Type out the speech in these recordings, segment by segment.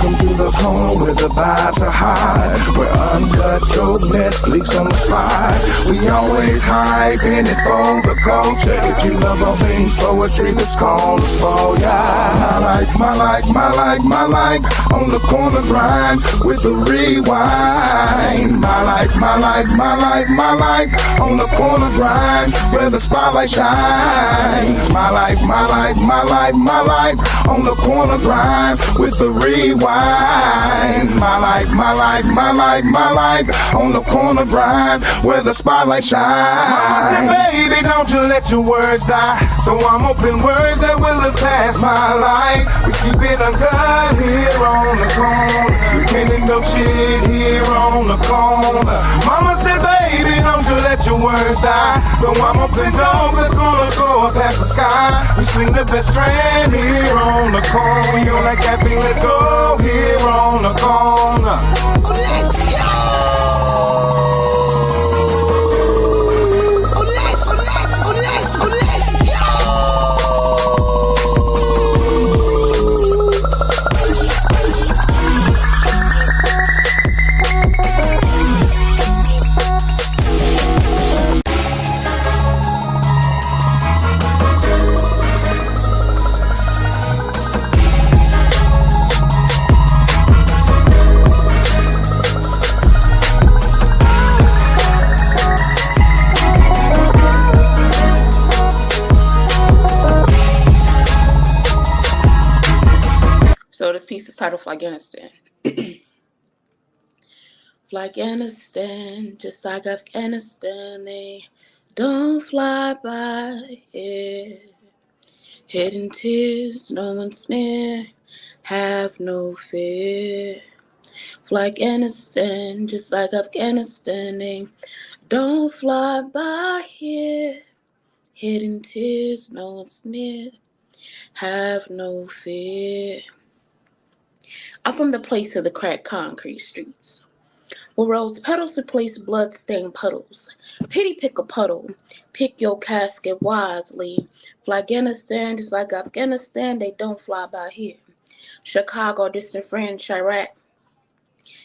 Welcome to the home where the vibes are high, where uncut dopeless leaks on the spot. We always hyping it for the culture. If you love all things poetry, this call is for ya. My life on the corner grind with the rewind. My life on the corner grind where the spotlight shines. My life on the corner grind with the rewind. My life on the corner grind where the spotlight shines. Mama said, baby, don't you let your words die. So I'm open words that will have passed my life. We keep it uncut here on the corner. We can't end up shit here on the corner. Mama said, baby, don't you let your words die. So I'm open door that's gonna soar past the sky. We swing the best strand here on the corner. We on that caffeine, let's go here on the corner. Let's go! Let's go! So this piece is titled Afghanistan. Afghanistan, just like Afghanistan, they don't fly by here. Hidden tears, no one's near, have no fear. Afghanistan, just like Afghanistan, they don't fly by here. Hidden tears, no one's near, have no fear. I'm from the place of the cracked concrete streets, where rose petals replace blood-stained puddles. Pity pick a puddle, pick your casket wisely. Afghanistan, just like Afghanistan, they don't fly by here. Chicago, distant friend, Chirac.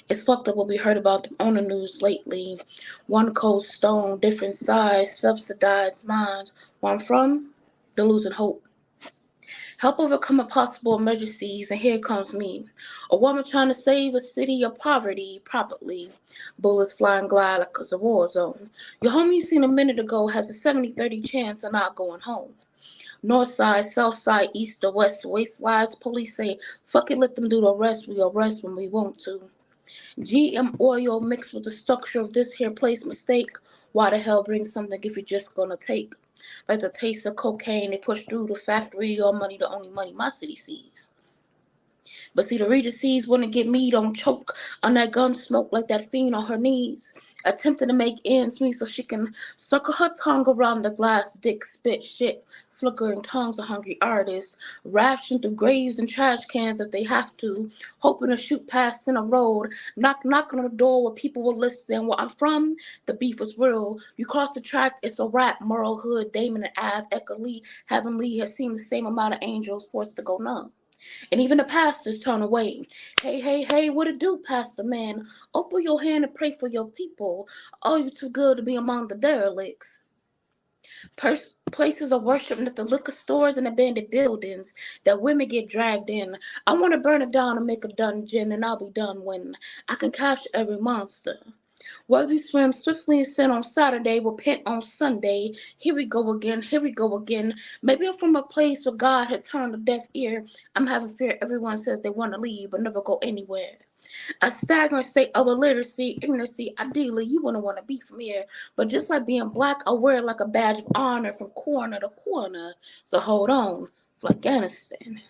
It's fucked up what we heard about them on the news lately. One cold stone, different size, subsidized minds. Where I'm from, they're losing hope. Help overcome possible emergencies, and here comes me. A woman trying to save a city of poverty properly. Bullets fly and glide like it's a war zone. Your homie you seen a minute ago has a 70-30 chance of not going home. North side, south side, east or west, waistlides, police say, fuck it, let them do the rest. We arrest when we want to. GM oil mixed with the structure of this here place mistake. Why the hell bring something if you're just gonna take? Like the taste of cocaine they push through the factory, your money, the only money my city sees. But see, the Regencies wouldn't get me, don't choke on that gun smoke like that fiend on her knees, attempting to make ends meet so she can sucker her tongue around the glass dick, spit shit, flickering tongues of hungry artists, ration through graves and trash cans if they have to, hoping to shoot past in a road, knock on the door where people will listen. Where I'm from, the beef was real. You cross the track, it's a rap. Merle Hood, Damon and Av, Eka Lee, Heaven Lee has seen the same amount of angels forced to go numb. And even the pastors turn away. Hey, what it do, pastor man? Open your hand and pray for your people. Oh, you too good to be among the derelicts. Places of worship at the liquor stores and abandoned buildings that women get dragged in. I want to burn it down and make a dungeon, and I'll be done when I can capture every monster. Whether you swim swiftly and sin on Saturday, repent on Sunday. Here we go again. Maybe I'm from a place where God had turned a deaf ear. I'm having fear everyone says they want to leave but never go anywhere. A staggering state of illiteracy, ignorancy. Ideally, you wouldn't want to be from here. But just like being black, I wear it like a badge of honor from corner to corner. So hold on, for Afghanistan.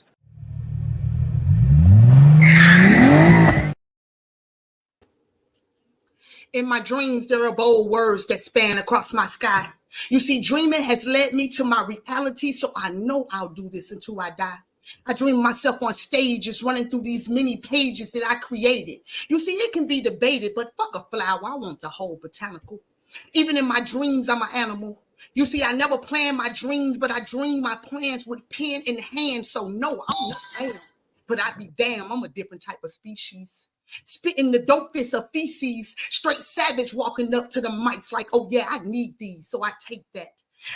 In my dreams, there are bold words that span across my sky. You see, dreaming has led me to my reality, so I know I'll do this until I die. I dream myself on stages, running through these many pages that I created. You see, it can be debated, but fuck a flower, I want the whole botanical. Even in my dreams, I'm an animal. You see, I never plan my dreams, but I dream my plans with pen in hand, so no, I'm not. But I be damn, I'm a different type of species. Spitting the dopest of feces, straight savage walking up to the mics like, oh yeah, I need these, so I take that.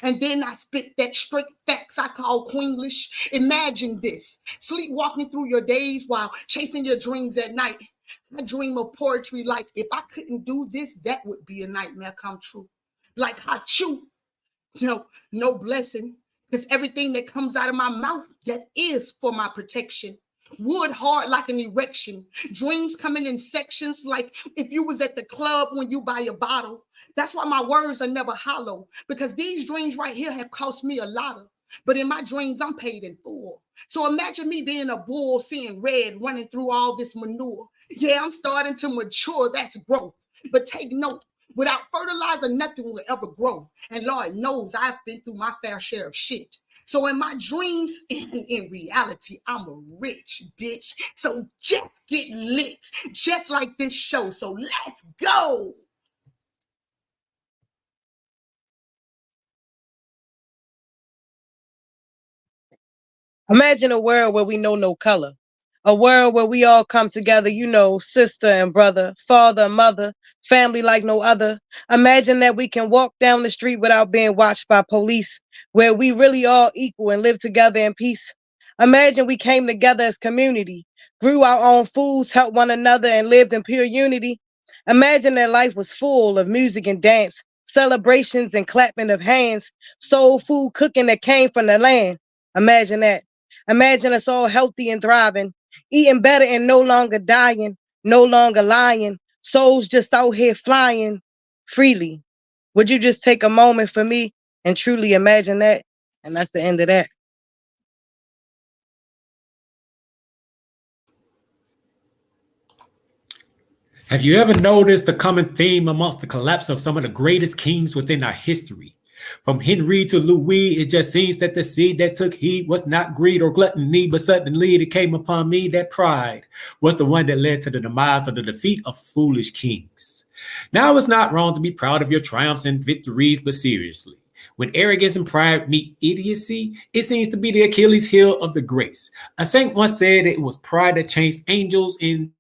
And then I spit that straight facts I call Queenglish. Imagine this, sleepwalking through your days while chasing your dreams at night. I dream of poetry like, if I couldn't do this, that would be a nightmare come true. Like Hachu, no blessing, because everything that comes out of my mouth, that is for my protection. Wood hard like an erection. Dreams coming in sections like if you was at the club when you buy a bottle. That's why my words are never hollow, because these dreams right here have cost me a lot of. But in my dreams, I'm paid in full. So imagine me being a bull, seeing red, running through all this manure. Yeah, I'm starting to mature. That's growth. But take note, without fertilizer, nothing will ever grow. And Lord knows I've been through my fair share of shit. So in my dreams and in reality, I'm a rich bitch. So just get lit, just like this show. So let's go. Imagine a world where we know no color. A world where we all come together, sister and brother, father and mother, family like no other. Imagine that we can walk down the street without being watched by police, where we really all equal and live together in peace. Imagine we came together as community, grew our own foods, helped one another, and lived in pure unity. Imagine that life was full of music and dance, celebrations and clapping of hands, soul food cooking that came from the land. Imagine that. Imagine us all healthy and thriving, eating better and no longer dying, no longer lying, souls just out here flying freely. Would you just take a moment for me and truly imagine that? And that's the end of that. Have you ever noticed the common theme amongst the collapse of some of the greatest kings within our history? From Henry to Louis, it just seems that the seed that took heed was not greed or gluttony, but suddenly it came upon me that pride was the one that led to the demise or the defeat of foolish kings. Now, it's not wrong to be proud of your triumphs and victories, but seriously, when arrogance and pride meet idiocy, it seems to be the Achilles heel of the grace. A saint once said it was pride that changed angels into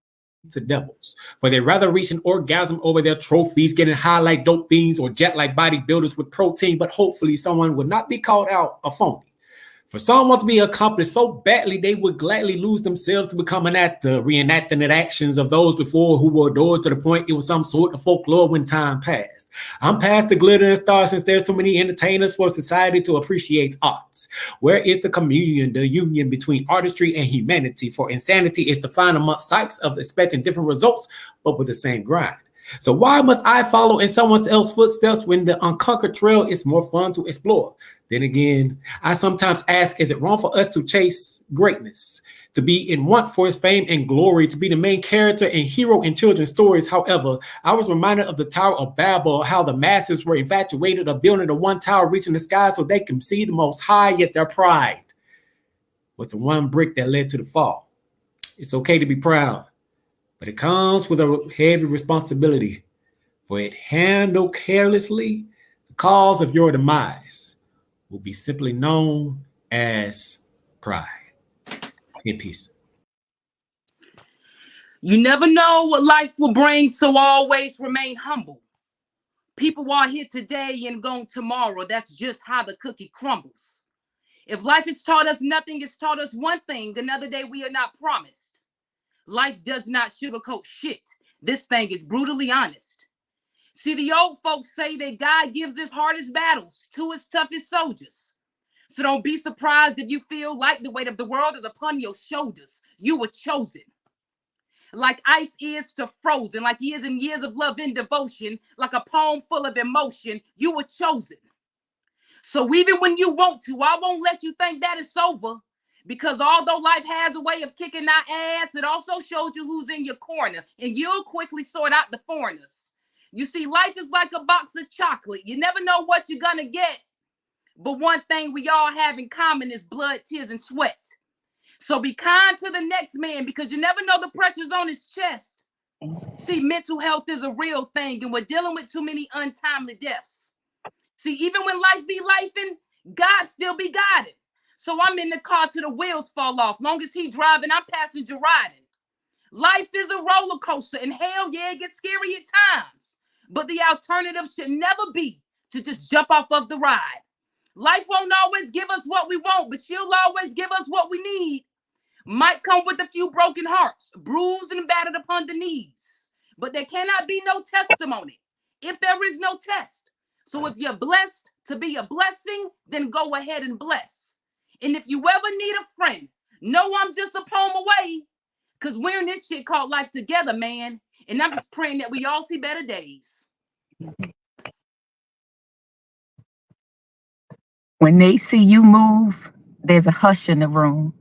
devils, for they rather reach an orgasm over their trophies, getting high like dope beans or jet like bodybuilders with protein, but hopefully someone would not be called out a phony. For someone to be accomplished so badly, they would gladly lose themselves to become an actor, reenacting the actions of those before who were adored to the point it was some sort of folklore when time passed. I'm past the glitter and stars since there's too many entertainers for society to appreciate arts. Where is the communion, the union between artistry and humanity? For insanity is defined amongst sites of expecting different results, but with the same grind. So why must I follow in someone else's footsteps when the unconquered trail is more fun to explore? Then again, I sometimes ask, is it wrong for us to chase greatness, to be in want for his fame and glory, to be the main character and hero in children's stories? However, I was reminded of the Tower of Babel, how the masses were infatuated of building the one tower reaching the sky so they can see the most high, yet their pride was the one brick that led to the fall. It's okay to be proud, but it comes with a heavy responsibility. For it handled carelessly, the cause of your demise will be simply known as pride. In peace. You never know what life will bring, so always remain humble. People are here today and gone tomorrow. That's just how the cookie crumbles. If life has taught us nothing, it's taught us one thing. Another day we are not promised. Life does not sugarcoat shit. This thing is brutally honest. See, the old folks say that God gives his hardest battles to his toughest soldiers. So don't be surprised if you feel like the weight of the world is upon your shoulders. You were chosen. Like ice is to frozen, like years and years of love and devotion, like a poem full of emotion, you were chosen. So even when you want to, I won't let you think that it's over. Because although life has a way of kicking our ass, it also shows you who's in your corner, and you'll quickly sort out the foreigners. You see, life is like a box of chocolate. You never know what you're gonna get. But one thing we all have in common is blood, tears, and sweat. So be kind to the next man, because you never know the pressures on his chest. See, mental health is a real thing, and we're dealing with too many untimely deaths. See, even when life be lifing, God still be guided. So I'm in the car till the wheels fall off. Long as he driving, I'm passenger riding. Life is a roller coaster, and hell yeah, it gets scary at times. But the alternative should never be to just jump off of the ride. Life won't always give us what we want, but she'll always give us what we need. Might come with a few broken hearts, bruised and battered upon the knees. But there cannot be no testimony if there is no test. So if you're blessed to be a blessing, then go ahead and bless. And if you ever need a friend, know I'm just a poem away. Because we're in this shit called life together, man. And I'm just praying that we all see better days. When they see you move, there's a hush in the room.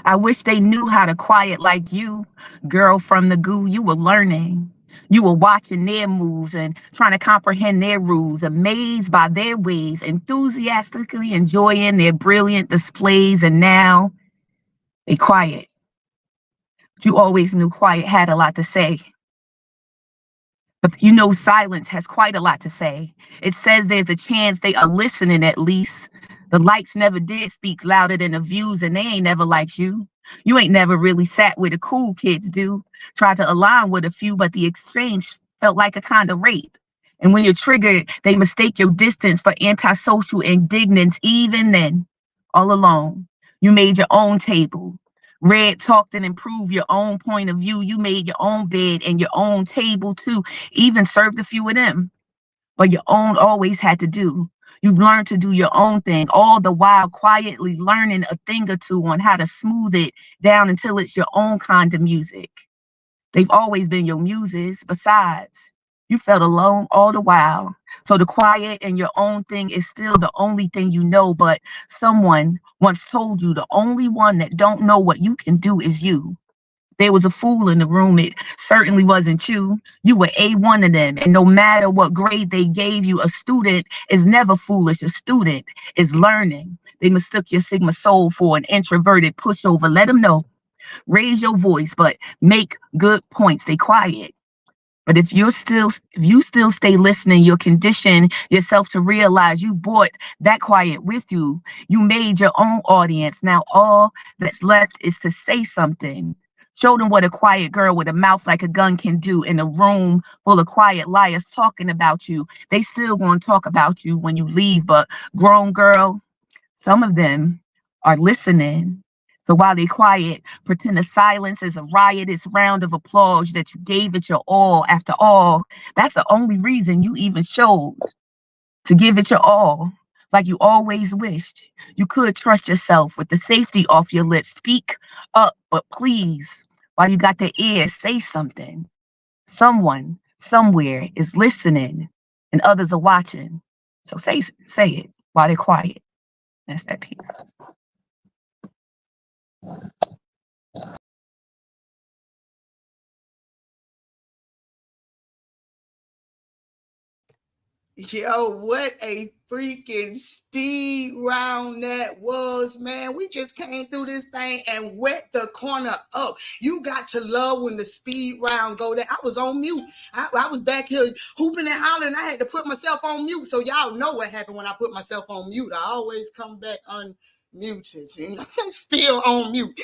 I wish they knew how to quiet like you. Girl from the goo, you were learning. You were watching their moves and trying to comprehend their rules, amazed by their ways, enthusiastically enjoying their brilliant displays, and now they quiet. But you always knew quiet had a lot to say. But you know silence has quite a lot to say. It says there's a chance they are listening at least. The lights never did speak louder than the views, and they ain't never liked you. You ain't never really sat where the cool kids do. Tried to align with a few, but the exchange felt like a kind of rape. And when you're triggered, they mistake your distance for antisocial indignance. Even then, all alone, you made your own table. Read, talked, and improved your own point of view. You made your own bed and your own table too. Even served a few of them. But your own always had to do. You've learned to do your own thing, all the while quietly learning a thing or two on how to smooth it down until it's your own kind of music. They've always been your muses. Besides, you felt alone all the while. So the quiet and your own thing is still the only thing you know, but someone once told you the only one that don't know what you can do is you. There was a fool in the room. It certainly wasn't you. You were A1 of them. And no matter what grade they gave you, a student is never foolish. A student is learning. They mistook your Sigma soul for an introverted pushover. Let them know. Raise your voice, but make good points. Stay quiet. But if you still stay listening, you'll condition yourself to realize you brought that quiet with you. You made your own audience. Now all that's left is to say something. Show them what a quiet girl with a mouth like a gun can do in a room full of quiet liars talking about you. They still gonna talk about you when you leave, but grown girl, some of them are listening. So while they quiet, pretend the silence is a riotous round of applause that you gave it your all. After all, that's the only reason you even showed, to give it your all, like you always wished. You could trust yourself with the safety off your lips. Speak up, but please, while you got their ears, say something. Someone, somewhere is listening and others are watching. So say it while they're quiet. That's that piece. Yo, what a freaking speed round that was, man. We just came through this thing and wet the corner up. You got to love when the speed round go there. I was on mute. I was back here hooping and hollering. I had to put myself on mute. So y'all know what happened when I put myself on mute. I always come back unmuted. You know, still on mute.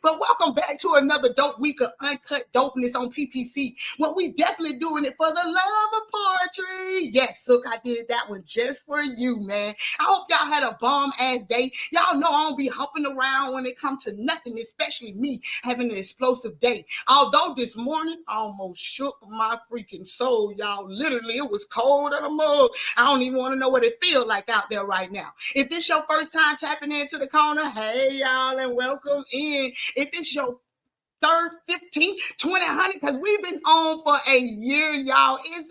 But welcome back to another dope week of Uncut Dopeless on P.P.C. Well, we definitely doing it for the love of poetry. Yes, look, I did that one just for you, man. I hope y'all had a bomb-ass day. Y'all know I don't be hopping around when it comes to nothing, especially me having an explosive day. Although this morning, I almost shook my freaking soul, y'all. Literally, it was cold in the mug. I don't even want to know what it feels like out there right now. If this your first time tapping into the corner, hey, y'all, and welcome in. If it's your third, 15, 20, because we've been on for a year, y'all. It's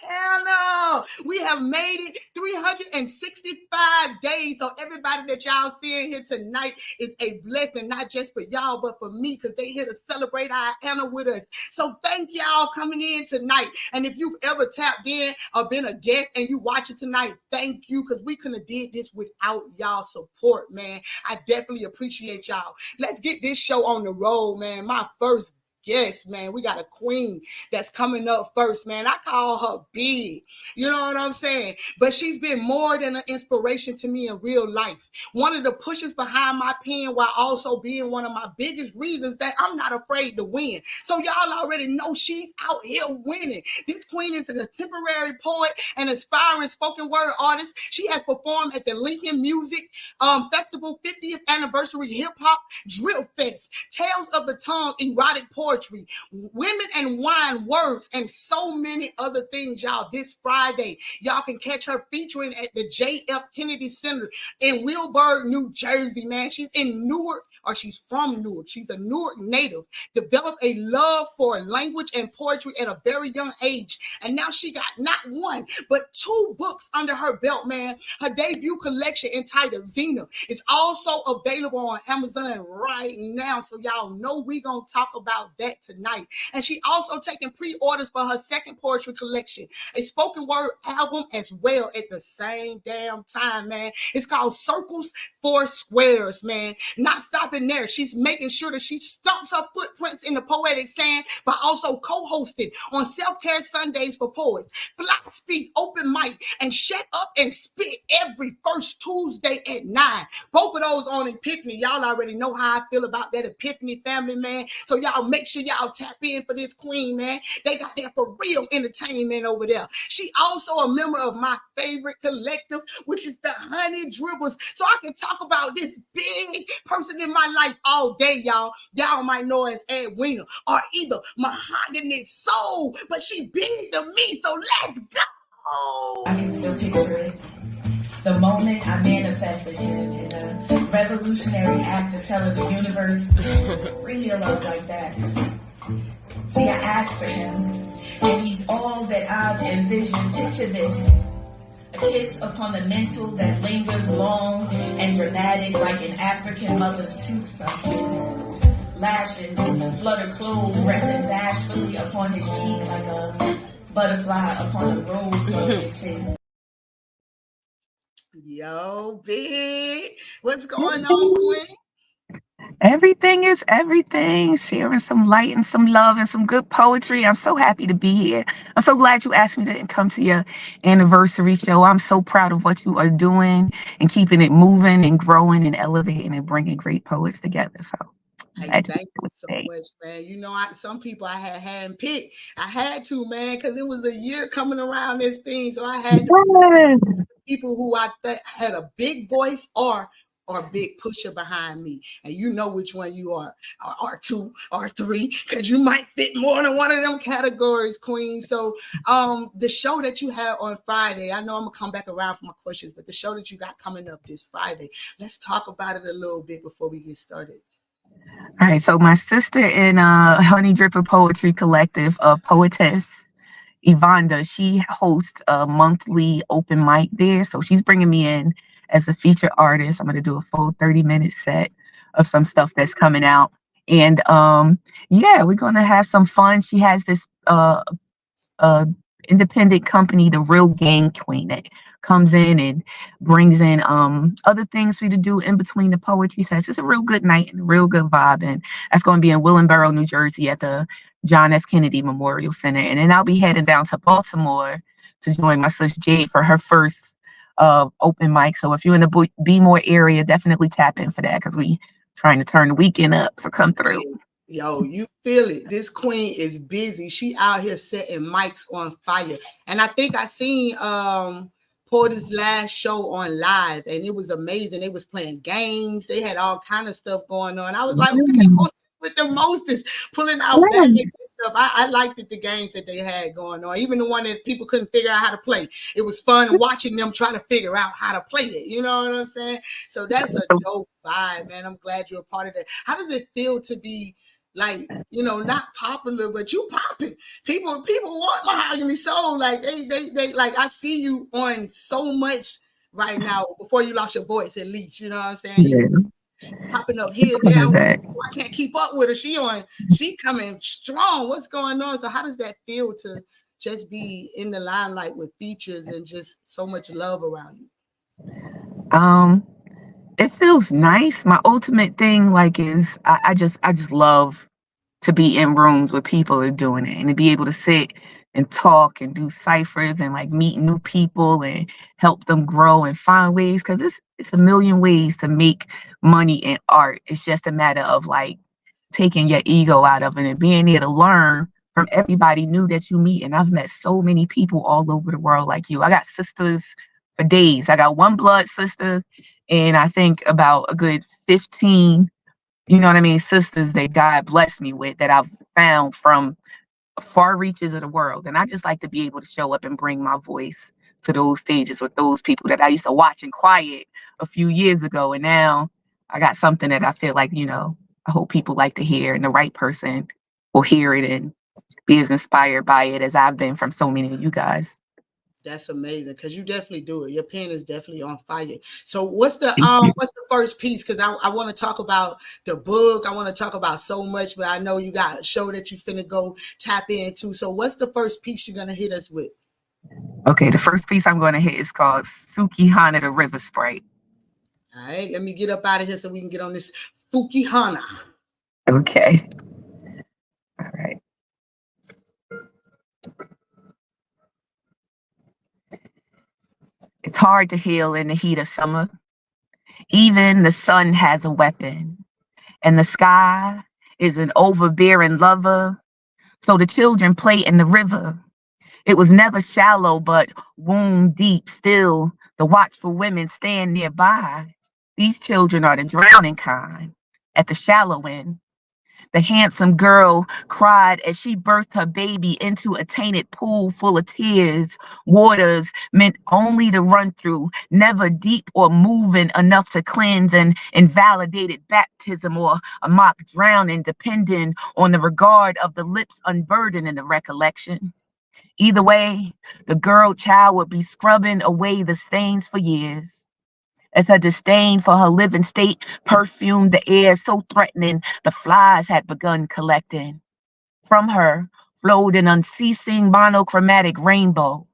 Anna. We have made it 365 days. So everybody that y'all seeing here tonight is a blessing, not just for y'all, but for me, because they here to celebrate our Anna with us. So thank y'all coming in tonight. And if you've ever tapped in or been a guest and you watch it tonight, thank you, because we couldn't have did this without y'all support, man. I definitely appreciate y'all. Let's get this show on the road, man. My first guest, man. We got a queen that's coming up first, man. I call her big. You know what I'm saying? But she's been more than an inspiration to me in real life. One of the pushes behind my pen while also being one of my biggest reasons that I'm not afraid to win. So y'all already know she's out here winning. This queen is a contemporary poet and aspiring spoken word artist. She has performed at the Lincoln Music Festival 50th Anniversary Hip Hop Drill Fest, Tales of the Tongue, Erotic Poetry, Women and Wine Words, and so many other things, y'all. This Friday, y'all can catch her featuring at the J.F. Kennedy Center in Wilburg, New Jersey, man. She's in Newark, or she's from Newark. She's a Newark native, developed a love for language and poetry at a very young age. And now she got not one, but 2 books under her belt, man. Her debut collection entitled Xena is also available on Amazon right now. So y'all know we gonna talk about that tonight. And she also taking pre-orders for her second poetry collection, a spoken word album as well at the same damn time, man. It's called Circles for Squares, man. Not stopping there. She's making sure that she stumps her footprints in the poetic sand, but also co-hosted on Self-Care Sundays for Poets, Fly Speak, Open Mic, and Shut Up and Spit every first Tuesday at 9. Both of those on Epiphany. Y'all already know how I feel about that Epiphany family, man. So y'all make sure y'all tap in for this queen, man. They got that for real entertainment over there. She also a member of my favorite collective, which is the Honey Dribbles. So I can talk about this big person in my life all day, y'all. Y'all might know as Edwina or either Mahogany Soul, but she big to me, so let's go. I can still picture it. The moment I manifested him in a revolutionary act to tell the universe, bring me a love like that. See, I asked for him, and he's all that I've envisioned. Picture this. A kiss upon the mental that lingers long and dramatic like an African mother's tooth sucking. Lashes flutter clothes resting bashfully upon his cheek like a butterfly upon a rose located. Yo, big. What's going on, Queen? Everything is everything. Sharing some light and some love and some good poetry. I'm so happy to be here. I'm so glad you asked me to come to your anniversary show. I'm so proud of what you are doing and keeping it moving and growing and elevating and bringing great poets together. So hey, thank you so much, man. You know, some people I had picked. I had to, man, because it was a year coming around this thing. So I had to people who I thought had a big voice or big pusher behind me. And you know which one you are, or 2 or 3, because you might fit more than one of them categories, Queen. So the show that you have on Friday, I know I'm gonna come back around for my questions, but the show that you got coming up this Friday, let's talk about it a little bit before we get started. All right, so my sister in Honey Dripper Poetry Collective, Poetess Yvonda, she hosts a monthly open mic there. So she's bringing me in as a featured artist. I'm going to do a full 30-minute set of some stuff that's coming out. And yeah, we're going to have some fun. She has this independent company, the Real Game Queen, that comes in and brings in other things for you to do in between the poetry sets. It's a real good night and a real good vibe. And that's going to be in Willingboro, New Jersey at the John F. Kennedy Memorial Center. And then I'll be heading down to Baltimore to join my sister Jade for her first open mic. So if you're in the B-more area, definitely tap in for that, because we trying to turn the weekend up. So come through. Yo, you feel it. This queen is busy. She out here setting mics on fire. And I think I seen Porter's last show on live, and it was amazing. They was playing games. They had all kind of stuff going on. I was like, okay, with the mostest pulling out bags and stuff. I liked it, the games that they had going on. Even the one that people couldn't figure out how to play. It was fun watching them try to figure out how to play it. You know what I'm saying? So that's a dope vibe, man. I'm glad you're a part of that. How does it feel to be, like, you know, not popular, but you popping? People want Mahogany Soul. Like they like, I see you on so much right now before you lost your voice, at least. You know what I'm saying? Yeah. You popping up here, there. I can't keep up with her. She coming strong. What's going on? So how does that feel to just be in the limelight with features and just so much love around you? It feels nice. My ultimate thing, like, is I just love to be in rooms where people are doing it and to be able to sit and talk and do ciphers and like meet new people and help them grow and find ways, because it's a million ways to make money in art. It's just a matter of like taking your ego out of it and being there to learn from everybody new that you meet. And I've met so many people all over the world like you. I got sisters for days. I got one blood sister, and I think about a good 15, you know what I mean, sisters that God blessed me with that I've found from far reaches of the world. And I just like to be able to show up and bring my voice to those stages with those people that I used to watch in quiet a few years ago. And now I got something that I feel like, you know, I hope people like to hear, and the right person will hear it and be as inspired by it as I've been from so many of you guys. That's amazing, because you definitely do it. Your pen is definitely on fire. So what's the first piece? Because I want to talk about the book. I want to talk about so much, but I know you got a show that you finna go tap into. So what's the first piece you're gonna hit us with? Okay, the first piece I'm going to hit is called Sukihana the River Sprite. All right, let me get up out of here so we can get on this Fukihana. Okay. All right. It's hard to heal in the heat of summer. Even the sun has a weapon, and the sky is an overbearing lover. So the children play in the river. It was never shallow, but wound deep. Still, the watchful women stand nearby. These children are the drowning kind. At the shallow end, the handsome girl cried as she birthed her baby into a tainted pool full of tears, waters meant only to run through, never deep or moving enough to cleanse, an invalidated baptism or a mock drowning, depending on the regard of the lips unburdened in the recollection. Either way, the girl child would be scrubbing away the stains for years, as her disdain for her living state perfumed the air so threatening the flies had begun collecting. From her flowed an unceasing monochromatic rainbow.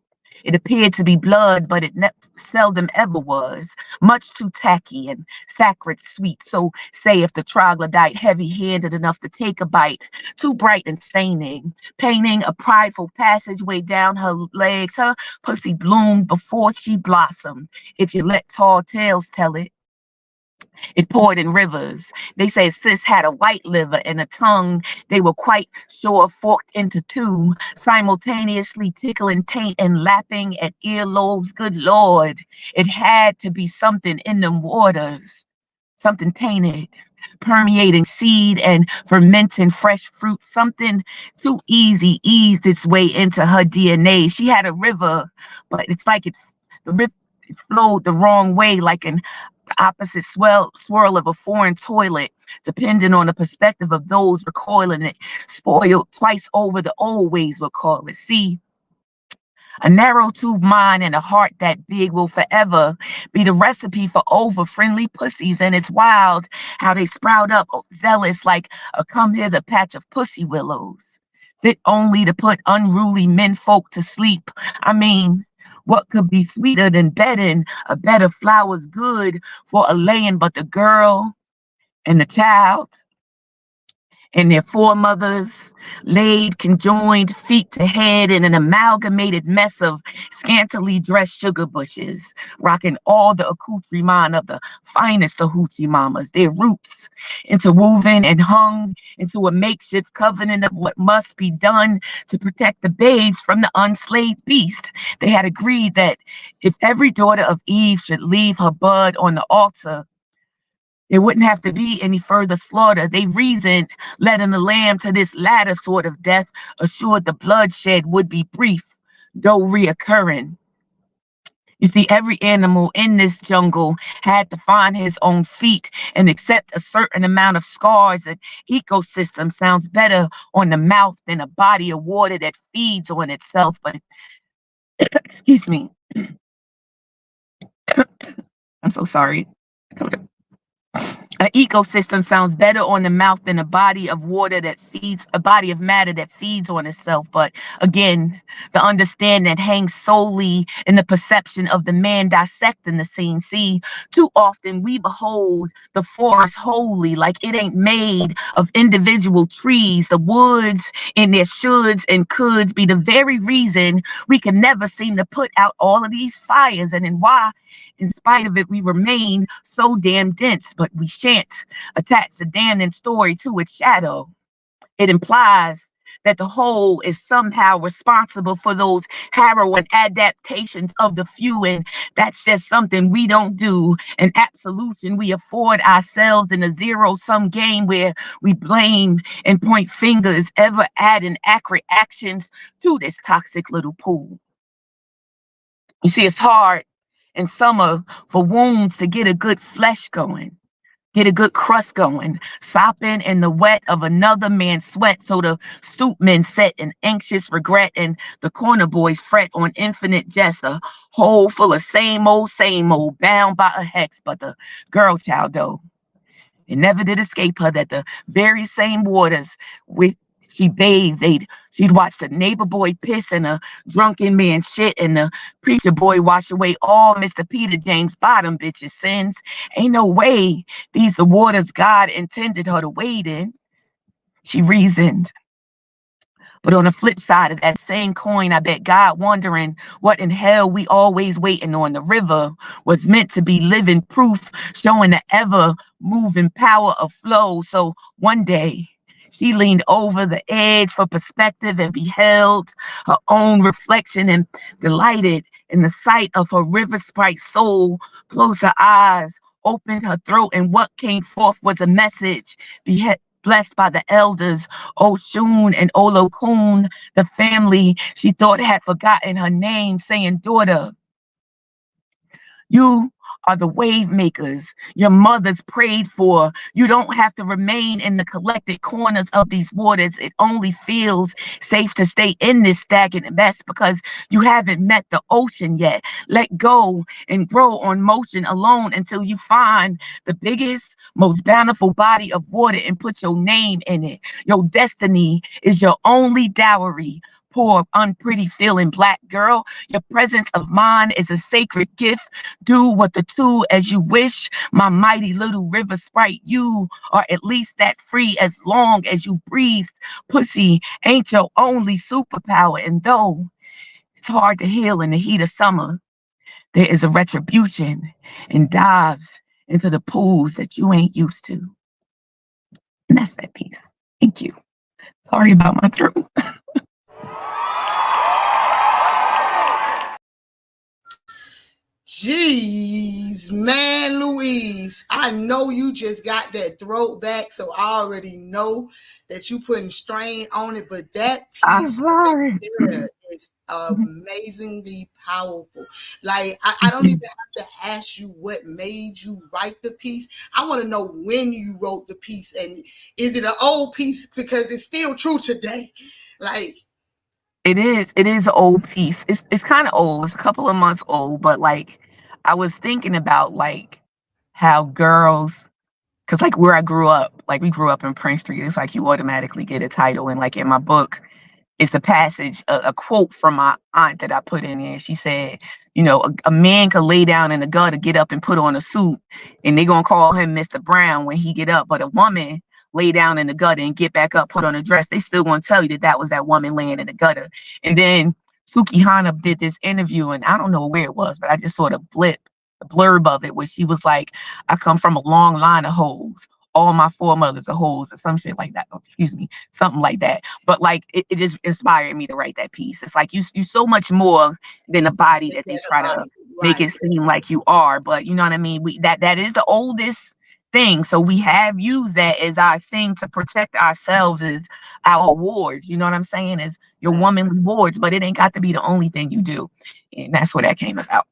It appeared to be blood, but it seldom ever was. Much too tacky and sacred sweet. So say if the troglodyte heavy-handed enough to take a bite, too bright and staining, painting a prideful passageway down her legs. Her pussy bloomed before she blossomed. If you let tall tales tell it, it poured in rivers. They say sis had a white liver and a tongue they were quite sure forked into two, simultaneously tickling taint and lapping at earlobes. Good Lord, it had to be something in them waters, something tainted, permeating seed and fermenting fresh fruit. Something too easy eased its way into her DNA. She had a river, but it's like the river flowed the wrong way, like an opposite swirl of a foreign toilet, depending on the perspective of those recoiling it, spoiled twice over the old ways we'll call it. See, a narrow tube mind and a heart that big will forever be the recipe for over-friendly pussies. And it's wild how they sprout up zealous like a come hither patch of pussy willows, fit only to put unruly menfolk to sleep. I mean, what could be sweeter than bedding a bed of flowers good for a laying, but the girl and the child and their foremothers laid conjoined feet to head in an amalgamated mess of scantily dressed sugar bushes, rocking all the accoutrement of the finest of hoochie mamas, their roots interwoven and hung into a makeshift covenant of what must be done to protect the babes from the unslaved beast. They had agreed that if every daughter of Eve should leave her bud on the altar, there wouldn't have to be any further slaughter. They reasoned letting the lamb to this latter sort of death assured the bloodshed would be brief, though reoccurring. You see, every animal in this jungle had to find his own feet and accept a certain amount of scars. An ecosystem sounds better on the mouth than a body of water that feeds on itself. But, excuse me. I'm so sorry. An ecosystem sounds better on the mouth than a body of water that feeds, a body of matter that feeds on itself. But again, the understanding that hangs solely in the perception of the man dissecting the scene. See, too often we behold the forest wholly, like it ain't made of individual trees. The woods in their shoulds and coulds be the very reason we can never seem to put out all of these fires. And then why, in spite of it, we remain so damn dense, but we shan't attach the damning story to its shadow. It implies that the whole is somehow responsible for those harrowing adaptations of the few, and that's just something we don't do. An absolution we afford ourselves in a zero-sum game where we blame and point fingers, ever adding accurate actions to this toxic little pool. You see, it's hard in summer for wounds to get a good flesh going, get a good crust going, sopping in the wet of another man's sweat. So the stoop men set in anxious regret, and the corner boys fret on infinite jest, a hole full of same old, bound by a hex. But the girl child, though, it never did escape her that the very same waters with she bathed, she'd watch the neighbor boy piss and a drunken man shit, and the preacher boy wash away all Mr. Peter James Bottom bitch's sins. Ain't no way these the waters God intended her to wade in, she reasoned. But on the flip side of that same coin, I bet God wondering what in hell we always waiting on. The river was meant to be living proof, showing the ever moving power of flow. So one day she leaned over the edge for perspective and beheld her own reflection, and delighted in the sight of her river sprite soul, closed her eyes, opened her throat, and what came forth was a message blessed by the elders, Oshun and Olokun, the family she thought had forgotten her name, saying, daughter, you are the wave makers your mothers prayed for. You don't have to remain in the collected corners of these waters. It only feels safe to stay in this stagnant mess because you haven't met the ocean yet. Let go and grow on motion alone until you find the biggest, most bountiful body of water and put your name in it. Your destiny is your only dowry. Poor, unpretty feeling black girl, your presence of mind is a sacred gift. Do what the two as you wish, my mighty little river sprite. You are at least that free as long as you breathe. Pussy ain't your only superpower, and though it's hard to heal in the heat of summer, there is a retribution and dives into the pools that you ain't used to. And that's that piece. Thank you. Sorry about my throat. Jeez, man, Louise, I know you just got that throat back, so I already know that you putting strain on it, but that piece right there is amazingly powerful. Like, I don't even have to ask you what made you write the piece. I want to know when you wrote the piece, and is it an old piece because it's still true today? Like, it is an old piece. It's kind of old. It's a couple of months old, but like I was thinking about like how girls, because like where I grew up, like we grew up in Prince Street, it's like you automatically get a title. And like in my book, it's the passage, a quote from my aunt that I put in there. She said, you know, a man could lay down in the gutter, get up and put on a suit, and they're going to call him Mr. Brown when he get up. But a woman lay down in the gutter and get back up, put on a dress, they still going to tell you that was that woman laying in the gutter. And then Suki Hana did this interview, and I don't know where it was, but I just sort of the blurb of it, where she was like, I come from a long line of hoes. All my foremothers are hoes, or some shit like that. Oh, excuse me, something like that. But like, it just inspired me to write that piece. It's like you so much more than a body that they try to make it seem like you are. But you know what I mean? That is the oldest thing. So we have used that as our thing to protect ourselves, as our awards. You know what I'm saying? As your woman awards, but it ain't got to be the only thing you do. And that's where that came about.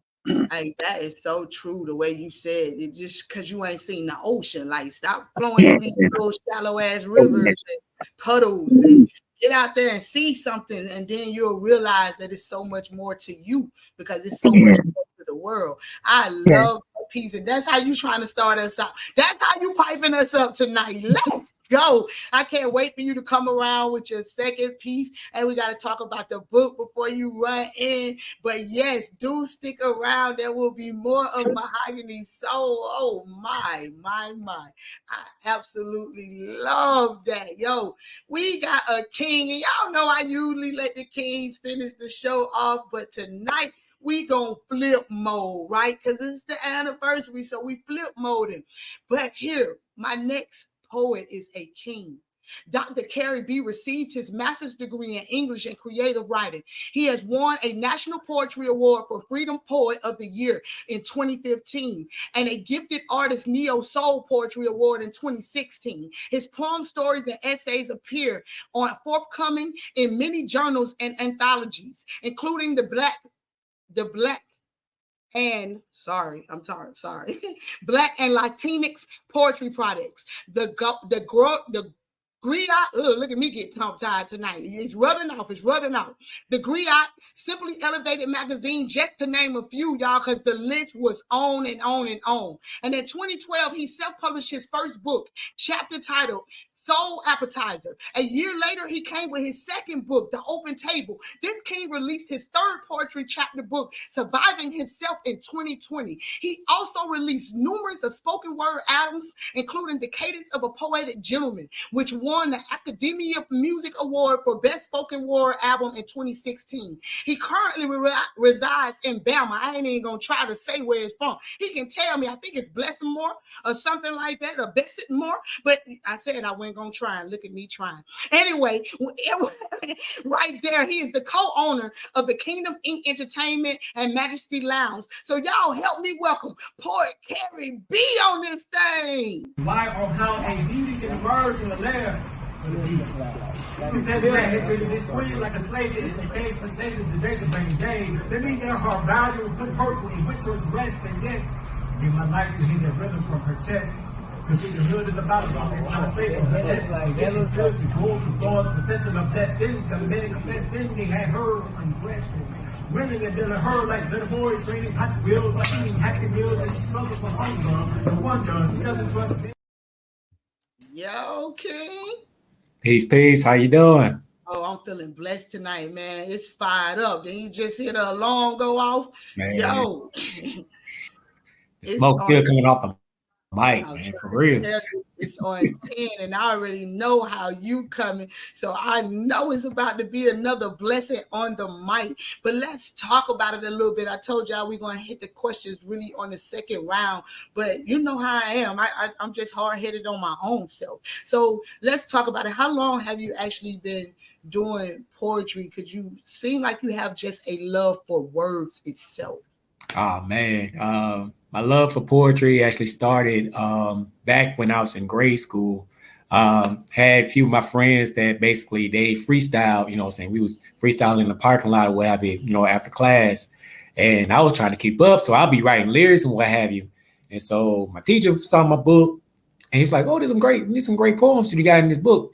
Hey, that is so true, the way you said it, just because you ain't seen the ocean. Like, stop flowing through these little shallow ass rivers and puddles, and get out there and see something, and then you'll realize that it's so much more to you because it's so much more to the world. I love piece, and that's how you trying to start us out. That's how you piping us up tonight. Let's go. I can't wait for you to come around with your second piece, and we got to talk about the book before you run in. But yes, do stick around. There will be more of Mahogany Soul. Oh my. I absolutely love that. Yo, we got a king, and y'all know I usually let the kings finish the show off, but tonight we gonna flip mode, right? Because it's the anniversary, so we flip moding. But here, my next poet is a king. Dr. Carrie B received his master's degree in English and creative writing. He has won a National Poetry Award for Freedom Poet of the Year in 2015 and a Gifted Artist Neo Soul Poetry Award in 2016. His poems, stories, and essays appear on forthcoming in many journals and anthologies, including the Black and Black and Latinx poetry products. The Griot, look at me get tongue-tied tonight. It's rubbing off. The Griot, Simply Elevated Magazine, just to name a few, y'all, because the list was on and on and on. And in 2012, he self-published his first book, chapter titled Soul Appetizer. A year later, he came with his second book, The Open Table. Then King released his third poetry chapter book, Surviving Himself, in 2020. He also released numerous of spoken word albums, including The Cadence of a Poetic Gentleman, which won the Academy of Music Award for Best Spoken Word Album in 2016. He currently resides in Bama. I ain't even going to try to say where it's from. He can tell me, I think it's Blessinmore or something like that, or Bessetmore, but I said I went gonna try, and look at me trying. Anyway, right there, he is the co-owner of the Kingdom Inc. Entertainment and Majesty Lounge. So y'all help me welcome Poet Carrie B on this thing. Why or how a beauty can emerge in the lair of the beast. Since that's that history, this queen like a slave is the case for days, the days of rainy days. They mean that her value will put her in winter's rest, and yes, give my life to hear that rhythm from her chest. Because the hood is about it's not safe for the best. It was good to go to thoughts, the festival of best things, the men confessed in, they had her undressing. Women that been her like little boys training hot wheels, like eating happy meals, and she struggles for hunger. No wonder she doesn't trust me. Yo, King. Peace. How you doing? Oh, I'm feeling blessed tonight, man. It's fired up. Then you just hear the alarm go off. Man. Yo. Smoke still coming off the mic, man, for real. It's on 10, and I already know how you coming, so I know it's about to be another blessing on the mic. But let's talk about it a little bit. I told y'all we're gonna hit the questions really on the second round, but you know how I am. I'm just hard-headed on my own self. So let's talk about it. How long have you actually been doing poetry? Because you seem like you have just a love for words itself. Oh man, my love for poetry actually started back when I was in grade school. Had a few of my friends that basically they freestyle, you know what I'm saying? We was freestyling in the parking lot or what have you, you know, after class. And I was trying to keep up. So I'll be writing lyrics and what have you. And so my teacher saw my book and he's like, oh, there's some great poems that you got in this book.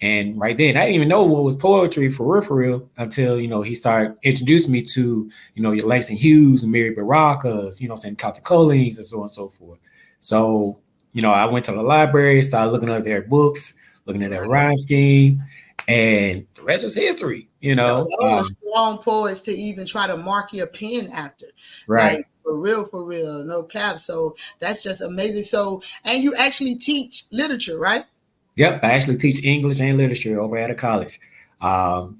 And right then, I didn't even know what was poetry for real, until, you know, he started introducing me to, you know, your Langston Hughes and Mary Baracus, you know, saying Calta Collins and so on and so forth. So, you know, I went to the library, started looking at their books, looking at their rhyme scheme, and the rest was history, you know. Those strong poets to even try to mark your pen after. Right. Like, for real, no cap. So that's just amazing. So, and you actually teach literature, right? Yep, I actually teach English and literature over at a college, and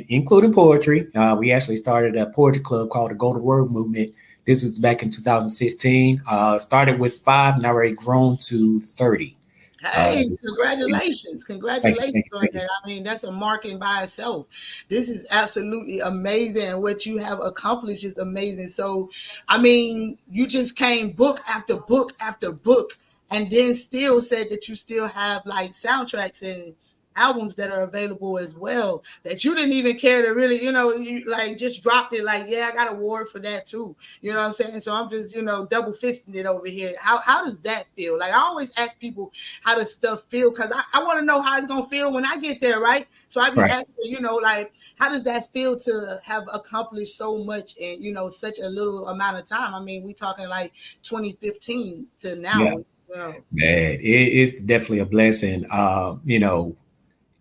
including poetry. We actually started a poetry club called the Golden Word Movement. This was back in 2016. Started with 5, now already grown to 30. Hey, congratulations on that. I mean, that's a marking by itself. This is absolutely amazing, and what you have accomplished is amazing. So, I mean, you just came book after book after book, and then still said that you still have like soundtracks and albums that are available as well that you didn't even care to really, you like just dropped it like, yeah, I got an award for that too. You know what I'm saying? So I'm just, double fisting it over here. How does that feel? Like I always ask people how does stuff feel because I want to know how it's gonna feel when I get there, right? So I be asking, like how does that feel to have accomplished so much in, such a little amount of time? I mean, we talking like 2015 to now. Man, it's definitely a blessing.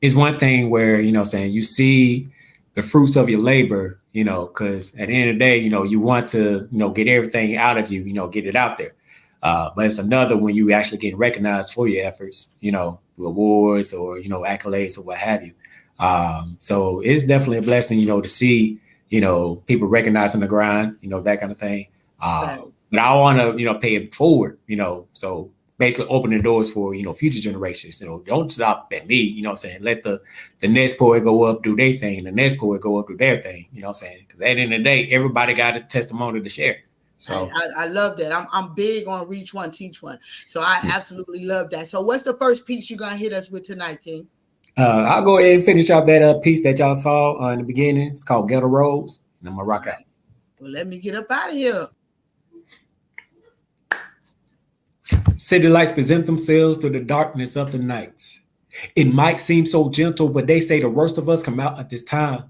It's one thing where, saying you see the fruits of your labor, because at the end of the day, you want to, get everything out of you, get it out there. But it's another when you actually get recognized for your efforts, awards or, accolades or what have you. So it's definitely a blessing, to see, people recognizing the grind, that kind of thing. But I want to, pay it forward, so basically opening doors for, future generations. Don't stop at me, saying, let the next poet go up, do their thing, the next poet go up, do their thing, saying, because at the end of the day, everybody got a testimony to share. So I love that. I'm big on reach one, teach one. So I absolutely love that. So what's the first piece you're going to hit us with tonight, King? I'll go ahead and finish off that piece that y'all saw in the beginning. It's called Ghetto Roads, and I'm going to rock out. Well, let me get up out of here. City lights present themselves to the darkness of the night. It might seem so gentle, but they say the worst of us come out at this time.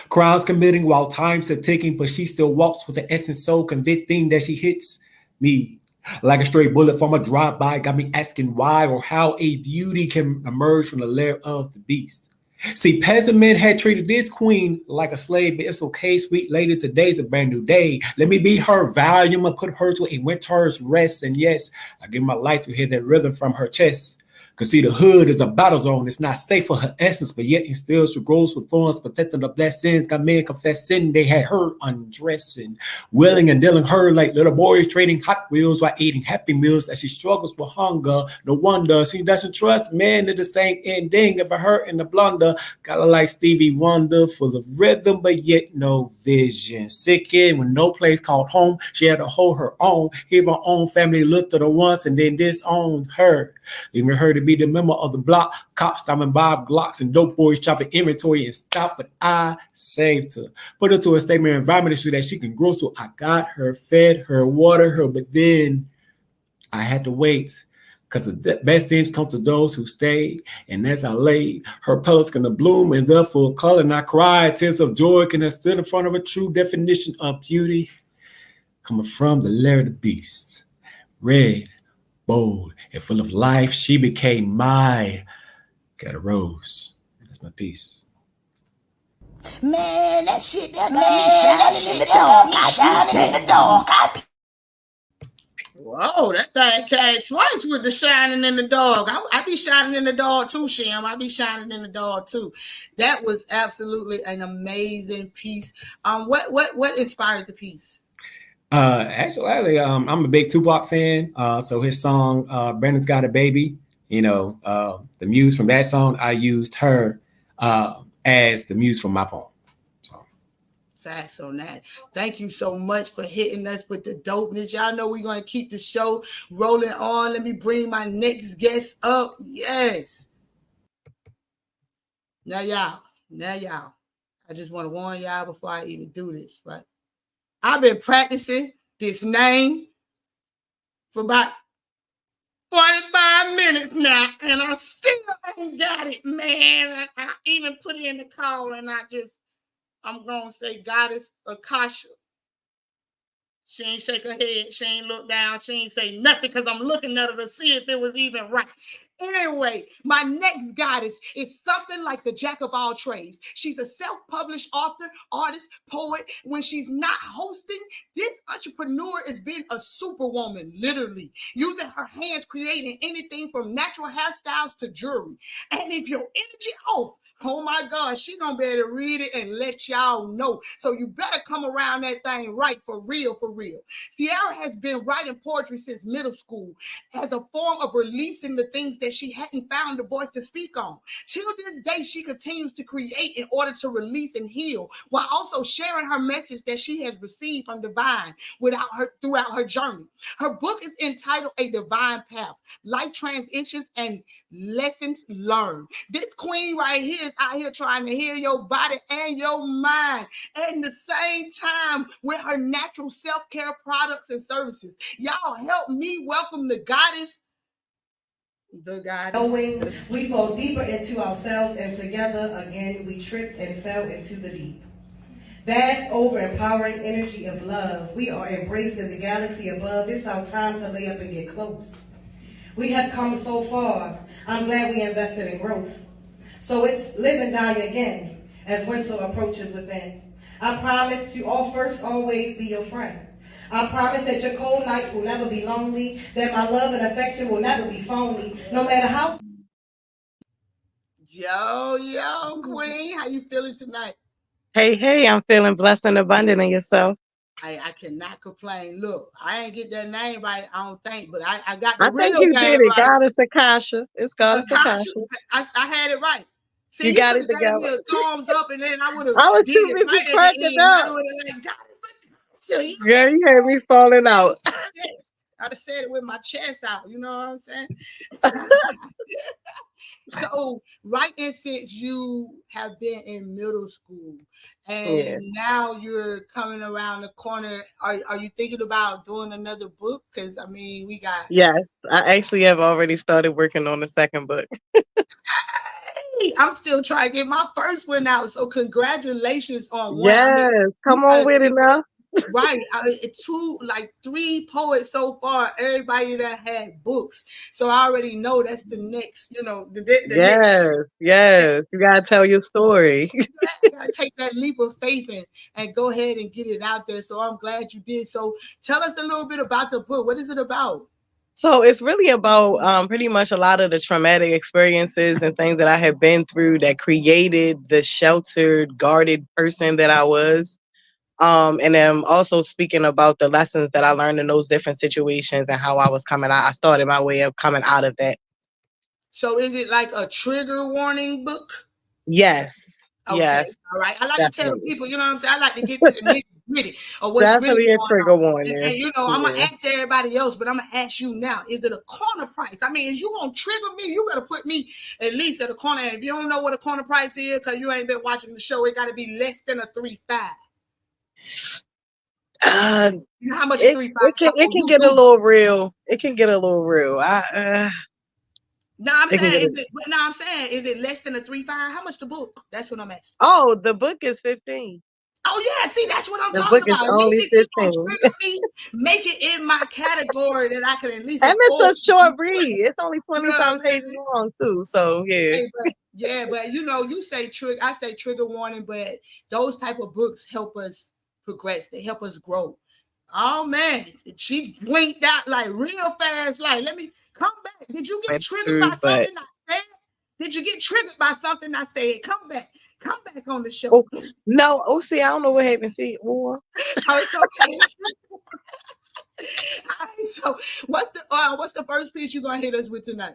Crimes committing while time's are ticking, but she still walks with the essence so convicting that she hits me like a stray bullet from a drive-by. Got me asking why or how a beauty can emerge from the lair of the beast. See, peasant men had treated this queen like a slave, but it's okay, sweet lady, today's a brand new day. Let me be her volume and put her to a winter's rest. And yes, I give my life to hear that rhythm from her chest. Cause see, the hood is a battle zone. It's not safe for her essence, but yet instills through grows with thorns, protecting the blessings. Got men confessing they had her undressing, willing and dealing her like little boys trading Hot Wheels while eating Happy Meals as she struggles with hunger. No wonder she doesn't trust men to the same ending of her in the blunder. Got her like Stevie Wonder, full of rhythm, but yet no vision. Sickened with no place called home. She had to hold her own. Hear her own family looked at her once and then disowned her, leaving her to be the member of the block. Cops stopping Bob Glocks and dope boys chopping inventory and stop, but I saved her. Put her to a stable environment so that she can grow. So I got her, fed her, watered her, but then I had to wait. Because the best things come to those who stay. And as I laid, her petals gonna bloom in the full color. And I cried tears of joy, and I stood in front of a true definition of beauty, coming from the lair of the beast. Red, bold, and full of life, she became my ghetto rose. That's my piece. Man, that shit got me shining in the dark. Shining in the dark. Whoa, that thing came twice with the shining in the dog. I be shining in the dog too, Shem. I be shining in the dog too. That was absolutely an amazing piece. What inspired the piece? Actually, I'm a big Tupac fan. So his song, Brandon's Got a Baby, the muse from that song, I used her as the muse from my poem. So facts on that. Thank you so much for hitting us with the dopeness. Y'all know we're going to keep the show rolling on. Let me bring my next guest up. Yes. Now y'all, I just want to warn y'all before I even do this, right? I've been practicing this name for about 45 minutes now, and I still ain't got it, man. I even put it in the call, and I'm going to say Goddess Akasha. She ain't shake her head. She ain't look down. She ain't say nothing because I'm looking at her to see if it was even right. Anyway, my next goddess is something like the jack of all trades. She's a self-published author, artist, poet. When she's not hosting, this entrepreneur is being a superwoman, literally, using her hands, creating anything from natural hairstyles to jewelry. And if your energy off, oh my God, she's going to be able to read it and let y'all know. So you better come around that thing right for real, for real. Sierra has been writing poetry since middle school as a form of releasing the things that she hadn't found a voice to speak on. Till this day, she continues to create in order to release and heal, while also sharing her message that she has received from divine throughout her journey. Her book is entitled A Divine Path, Life Transitions and Lessons Learned. This queen right here is out here trying to heal your body and your mind at the same time with her natural self-care products and services. Y'all help me welcome the goddess. Knowing we fall deeper into ourselves, and together again we tripped and fell into the deep. Vast, over-empowering energy of love. We are embracing the galaxy above. It's our time to lay up and get close. We have come so far. I'm glad we invested in growth. So it's live and die again as winter approaches within. I promise to first always be your friend. I promise that your cold nights will never be lonely, that my love and affection will never be phony, no matter how. Yo, queen, how you feeling tonight? Hey, I'm feeling blessed and abundant in yourself. I cannot complain. Look, I ain't get that name right, I don't think, but I got the I real think you name did it. right. Goddess Akasha. It's Goddess Akasha. I had it right. See, you got it together. Gave me a thumbs up, and then I would have I was did too it busy right cracking up. Like, Girl, you had me falling out. Yes. I'd have said it with my chest out. You know what I'm saying? So, right in since you have been in middle school, and now you're coming around the corner, are you thinking about doing another book? Because I mean, we got. Yes, I actually have already started working on the second book. I'm still trying to get my first one out. So congratulations on one. Yes, I mean, come on with it now. Right. Three poets so far, everybody that had books. So I already know that's the next, Yes. You gotta tell your story. You gotta take that leap of faith and go ahead and get it out there. So I'm glad you did. So tell us a little bit about the book. What is it about? So it's really about pretty much a lot of the traumatic experiences and things that I have been through that created the sheltered, guarded person that I was. And I'm also speaking about the lessons that I learned in those different situations and how I was coming out. I started my way of coming out of that. So is it like a trigger warning book? Yes. Okay. Yes. All right. I like definitely. to tell people, you know what I'm saying? I like to get to the nitty-gritty of what's Definitely really a going trigger on. warning. And I'm going to ask everybody else, but I'm going to ask you now. Is it a corner price? I mean, is you going to trigger me? You better put me at least at a corner. And if you don't know what a corner price is because you ain't been watching the show, it got to be less than a 3.5. You know how much 3.5? It can get a little real. It can get a little real. I'm saying, is it less than a 3.5? How much the book? That's what I'm asking. Oh, the book is 15. Oh yeah, see, that's what I'm the talking book about. Is at only least if it's gonna trigger me, make it in my category that I can at least. And it's a short read. It's only 20-some pages long too. So yeah. But you say trigger, I say trigger warning, but those type of books help us progress. They help us grow. Oh man, she blinked out like real fast. Like, let me come back. Did you get triggered by something I said? Did you get triggered by something I said? Come back on the show. No, see, I don't know what happened. See, oh, it's okay. All right, so what's the first piece you're gonna hit us with tonight?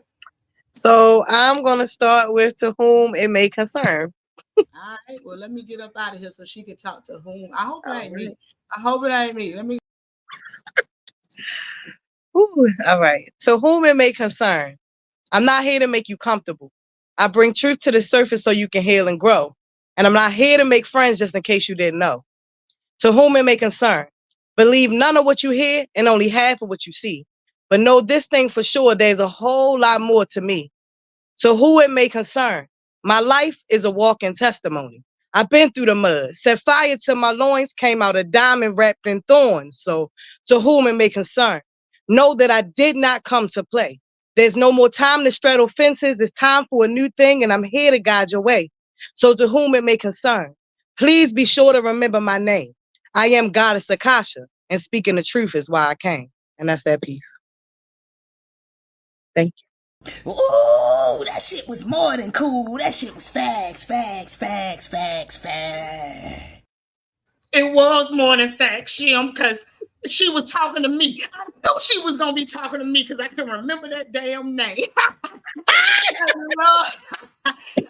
So I'm gonna start with To Whom It May Concern. All right, well, let me get up out of here so she can talk to whom. I hope it ain't me. I hope it ain't me. Let me. Ooh, all right. To whom it may concern. I'm not here to make you comfortable. I bring truth to the surface so you can heal and grow. And I'm not here to make friends just in case you didn't know. To whom it may concern. Believe none of what you hear and only half of what you see. But know this thing for sure, there's a whole lot more to me. To who it may concern. My life is a walking testimony. I've been through the mud, set fire to my loins, came out a diamond wrapped in thorns. So to whom it may concern. Know that I did not come to play. There's no more time to straddle fences. It's time for a new thing, and I'm here to guide your way. So to whom it may concern, please be sure to remember my name. I am Goddess Akasha, and speaking the truth is why I came. And that's that piece. Thank you. Ooh, that shit was more than cool. That shit was facts. It was more than fact, Shim, because she was talking to me. I knew she was gonna be talking to me because I can remember that damn name.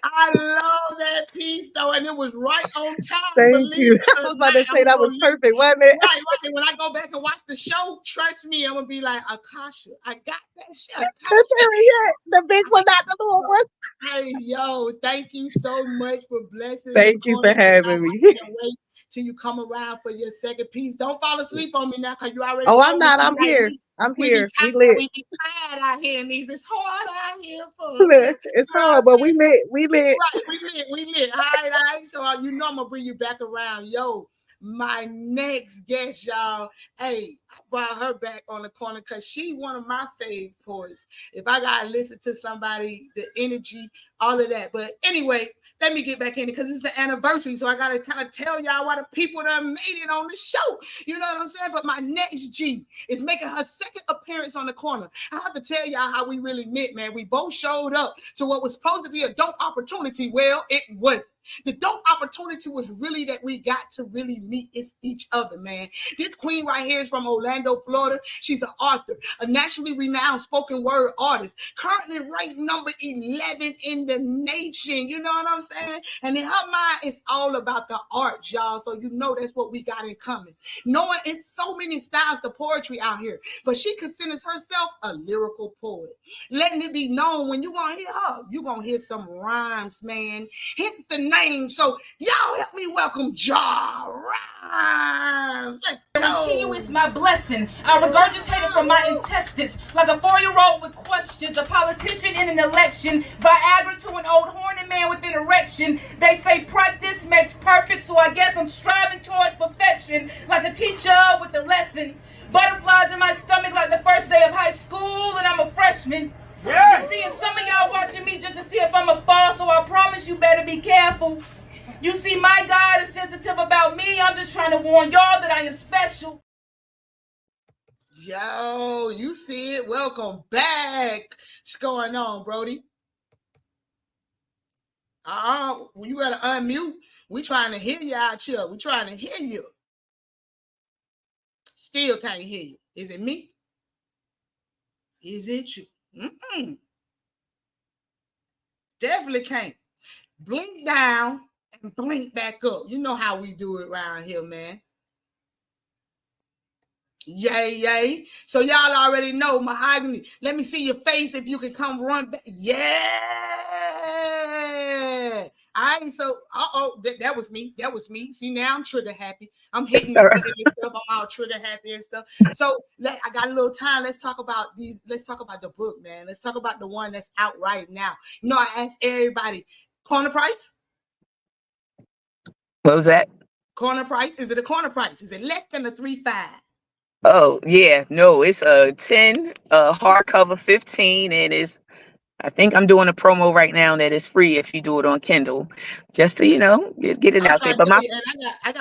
I love that piece though, and it was right on time. Thank Believe you. it I or was about not, to say I'm that gonna was listen. perfect, wasn't it? Right. When I go back and watch the show, trust me, I'm gonna be like, Akasha, I got that shit. That's Akasha. yeah, the big one, not the little one. Hey, yo, thank you so much for blessing the Thank you corner for tonight. having me. I can't wait till you come around for your second piece. Don't fall asleep on me now, because you already Oh, I'm told me not. I'm tonight here. I'm we be here. We tired. lit. We be tired out here, and these it's hard out here for us. You know It's what I'm hard, but we saying? lit. We lit. Right, we lit. All right. So you know I'm gonna bring you back around. Yo, my next guest, y'all. Hey, I brought her back on the corner because she one of my favorite poets. If I gotta listen to somebody, the energy, all of that. But anyway, let me get back in it because it's the anniversary. So I gotta kind of tell y'all why the people that made it on the show. You know what I'm saying? But my next G is making her second appearance on the corner. I have to tell y'all how we really met, man. We both showed up to what was supposed to be a dope opportunity. Well, it wasn't. The dope opportunity was really that we got to really meet each other, man. This queen right here is from Orlando, Florida. She's an author, a nationally renowned spoken word artist, currently ranked number 11 in the nation. You know what I'm saying? And in her mind, it's all about the art, y'all. So you know that's what we got in common. Knowing it's so many styles to poetry out here, but she considers herself a lyrical poet. Letting it be known when you're going to hear her, you're going to hear some rhymes, man. Hit the name. So y'all help me welcome Ja Rhymes. Let's go. To you is my blessing. I regurgitate it from my intestines like a 4-year-old with questions. A politician in an election. Viagra to an old horny man with an erection. They say practice makes perfect, so I guess I'm striving towards perfection like a teacher with a lesson. Butterflies in my stomach like the first day of high school, and I'm a freshman. Yeah. You seeing some of y'all watching me just to see if I'm a fall, so I promise you better be careful. You see, my God is sensitive about me. I'm just trying to warn y'all that I am special. Yo, you see it. Welcome back. What's going on, Brody? You gotta unmute. We trying to hear you out here. We trying to hear you. Still can't hear you. Is it me? Is it you? Definitely can't. Blink down and blink back up. You know how we do it around here, man. Yay. So y'all already know Mahogany. Let me see your face if you can come run back. Yeah. All right, so that was me. That was me. See, now I'm trigger happy. I'm hitting the button and stuff. I'm all trigger happy and stuff. So I got a little time. Let's talk about these. Let's talk about the book, man. Let's talk about the one that's out right now. You know, I asked everybody, corner price? What was that? Corner price? Is it a corner price? Is it less than a 3.5? Oh yeah, no, it's a 10, hardcover 15, and I think I'm doing a promo right now that is free if you do it on Kindle, just to get it I'm out there. trying to But tell you, and I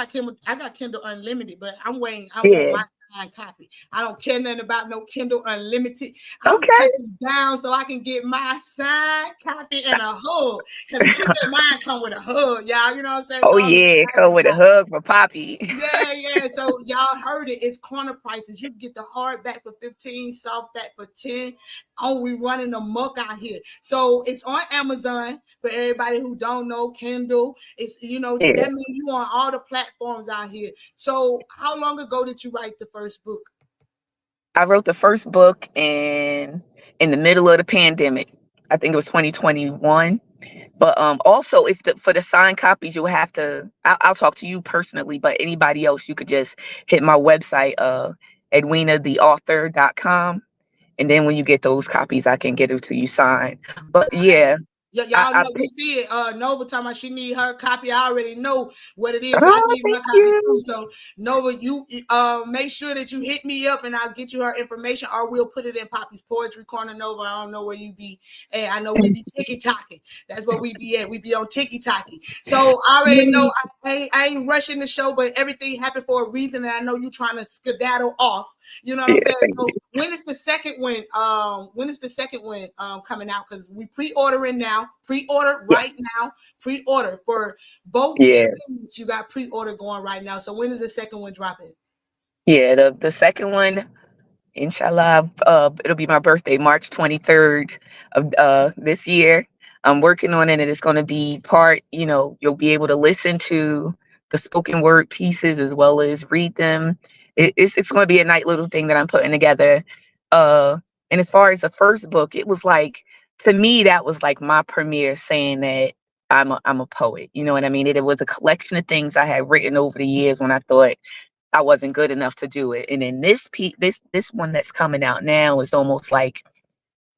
got Kindle Unlimited, but I'm waiting. I want yeah, my signed copy. I don't care nothing about no Kindle Unlimited. I'm okay. touching down so I can get my signed copy and a hug. Because she said mine come with a hug, y'all. You know what I'm saying? Oh So I'm yeah, excited come with a about it. hug for Poppy. Yeah. So y'all heard it. It's corner prices. You can get the hardback for 15, softback for 10. Oh, we running amok out here. So it's on Amazon for everybody who don't know. Kindle. It's Yeah. that means you on all the platforms out here. So how long ago did you write the first book? I wrote the first book in the middle of the pandemic. I think it was 2021. But also, for the signed copies, you'll have to. I'll talk to you personally, but anybody else, you could just hit my website, edwinatheauthor.com, and then when you get those copies, I can get it to you signed. But yeah, Y'all know we see it. Nova talking about she need her copy. I already know what it is. I Oh, need my thank copy you. too. So Nova, you make sure that you hit me up and I'll get you her information, or we'll put it in Poppy's Poetry Corner. Nova, I don't know where you be. Hey, I know we be tiki-talking. That's where we be at. We be on tiki-talking. So I already know I ain't rushing the show, but everything happened for a reason, and I know you trying to skedaddle off. You know what I'm saying? So when is the second one? When is the second one coming out? Because we pre-ordering now. Pre-order right now. Pre-order for both. You got pre-order going right now. So when is the second one dropping? Yeah, the second one, inshallah, it'll be my birthday, March 23rd of this year. I'm working on it, and it's going to be part, you'll be able to listen to the spoken word pieces as well as read them. It's going to be a nice little thing that I'm putting together. And as far as the first book, it was like, to me, that was like my premiere saying that I'm a poet. You know what I mean? It was a collection of things I had written over the years when I thought I wasn't good enough to do it. And then this one that's coming out now is almost like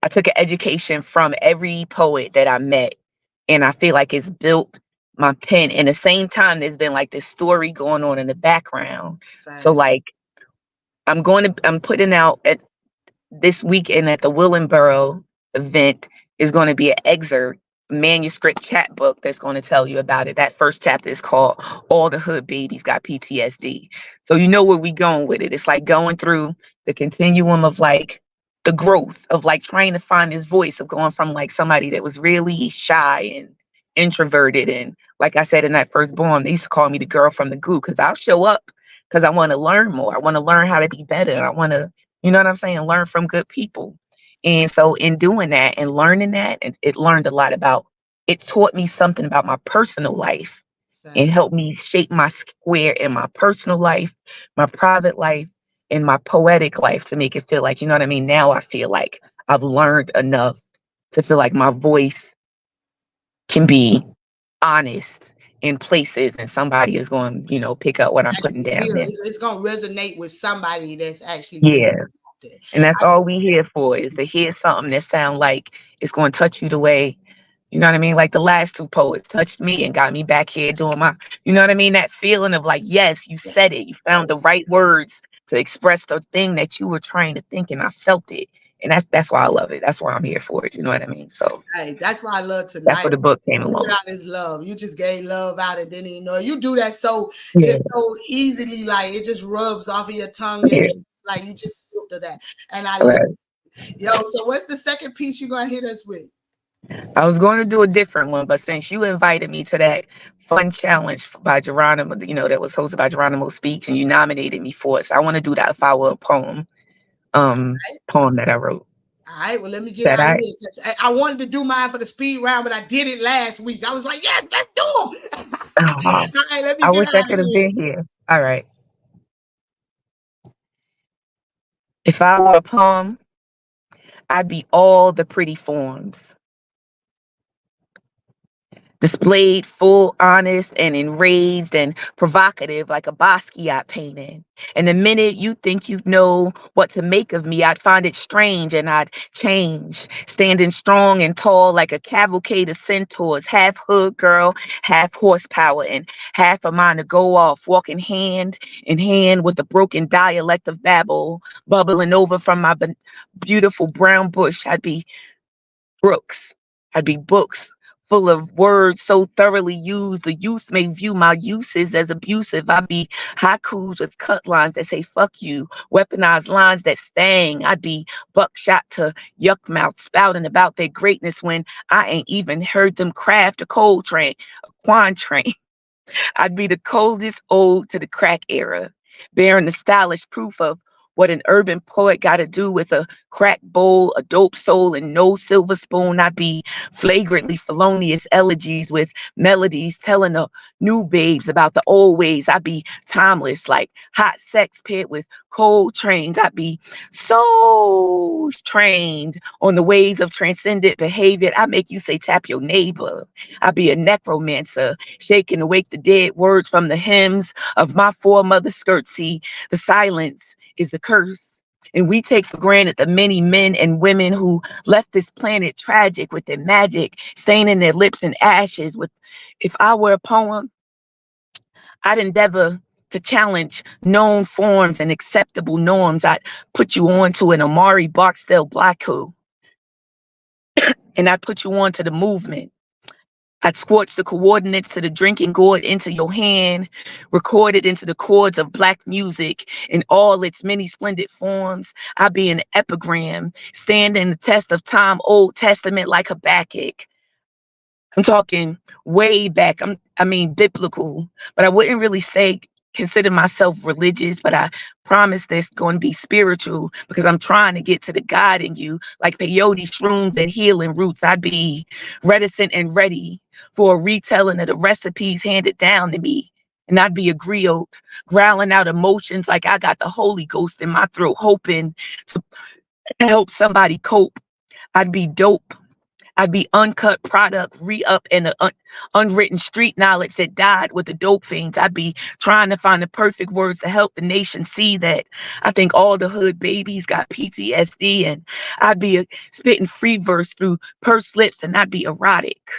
I took an education from every poet that I met, and I feel like it's built my pen. And at the same time, there's been like this story going on in the background. So like I'm putting out at this weekend at the Willenboro event is going to be an excerpt manuscript chapbook that's going to tell you about it. That first chapter is called All the Hood Babies Got PTSD. So you know where we going with it. It's like going through the continuum of like the growth of like trying to find his voice, of going from like somebody that was really shy and introverted. And like I said in that first poem, they used to call me the girl from the goo, because I'll show up because I want to learn more. I want to learn how to be better. I want to, you know what I'm saying, learn from good people. And so in doing that and learning that, it learned a lot about, it taught me something about my personal life and helped me shape my square in my personal life, my private life, and my poetic life, to make it feel like, you know what I mean? Now I feel like I've learned enough to feel like my voice can be honest in places, and somebody is going, pick up what I'm putting down there. It's going to resonate with somebody that's actually and that's all we here for, is to hear something that sound like it's going to touch you the way, you know what I mean? Like the last two poets touched me and got me back here doing my, you know what I mean? That feeling of like, yes, you said it. You found the right words to express the thing that you were trying to think, and I felt it. And that's why I love it. That's why I'm here for it. You know what I mean? So hey, that's why I love tonight. That's where the book came along. Out is love. You just gave love out, and then you do that so easily, like it just rubs off of your tongue. Like you just filter that. And I love it. Yo, so what's the second piece you're gonna hit us with? I was going to do a different one, but since you invited me to that fun challenge by Geronimo, that was hosted by Geronimo Speaks, and you nominated me for it, so I want to do that If I Were a Poem, poem that I wrote. All right, well, let me get out of here. I wanted to do mine for the speed round, but I did it last week. I was like, yes, let's do them. All right, let me I wish I could have been here. All right. If I were a poem, I'd be all the pretty forms, displayed full, honest, and enraged and provocative like a Basquiat painting. And the minute you think you know what to make of me, I'd find it strange and I'd change, standing strong and tall like a cavalcade of centaurs, half hood girl, half horsepower, and half a mind to go off, walking hand in hand with the broken dialect of Babel, bubbling over from my beautiful brown bush. I'd be Brooks. I'd be books full of words so thoroughly used, the youth may view my uses as abusive. I'd be haikus with cut lines that say fuck you, weaponized lines that sting. I'd be buckshot to yuck mouth spouting about their greatness when I ain't even heard them craft a cold train, a quantrain. I'd be the coldest ode to the crack era, bearing the stylish proof of what an urban poet got to do with a crack bowl, a dope soul, and no silver spoon. I'd be flagrantly felonious elegies with melodies telling the new babes about the old ways. I'd be timeless like hot sex pit with cold trains. I'd be so trained on the ways of transcendent behavior. I make you say tap your neighbor. I'd be a necromancer, shaking to wake the dead words from the hymns of my foremother's skirt. See, the silence is the curse. And we take for granted the many men and women who left this planet tragic with their magic, staining their lips in ashes. If I were a poem, I'd endeavor to challenge known forms and acceptable norms. I'd put you on to an Amari Barksdale Blackhoo, and I'd put you on to the movement. I'd scorch the coordinates to the drinking gourd into your hand, recorded into the chords of black music in all its many splendid forms. I'd be an epigram, standing the test of time, Old Testament like Habakkuk. I'm talking way back. I mean, biblical, but I wouldn't really say consider myself religious, but I promise there's going to be spiritual because I'm trying to get to the God in you, like peyote shrooms and healing roots. I'd be reticent and ready for a retelling of the recipes handed down to me. And I'd be a griot, growling out emotions like I got the Holy Ghost in my throat, hoping to help somebody cope. I'd be dope. I'd be uncut product, re-up, and the unwritten street knowledge that died with the dope fiends. I'd be trying to find the perfect words to help the nation see that I think all the hood babies got PTSD, and I'd be spitting free verse through pursed lips, and I'd be erotic,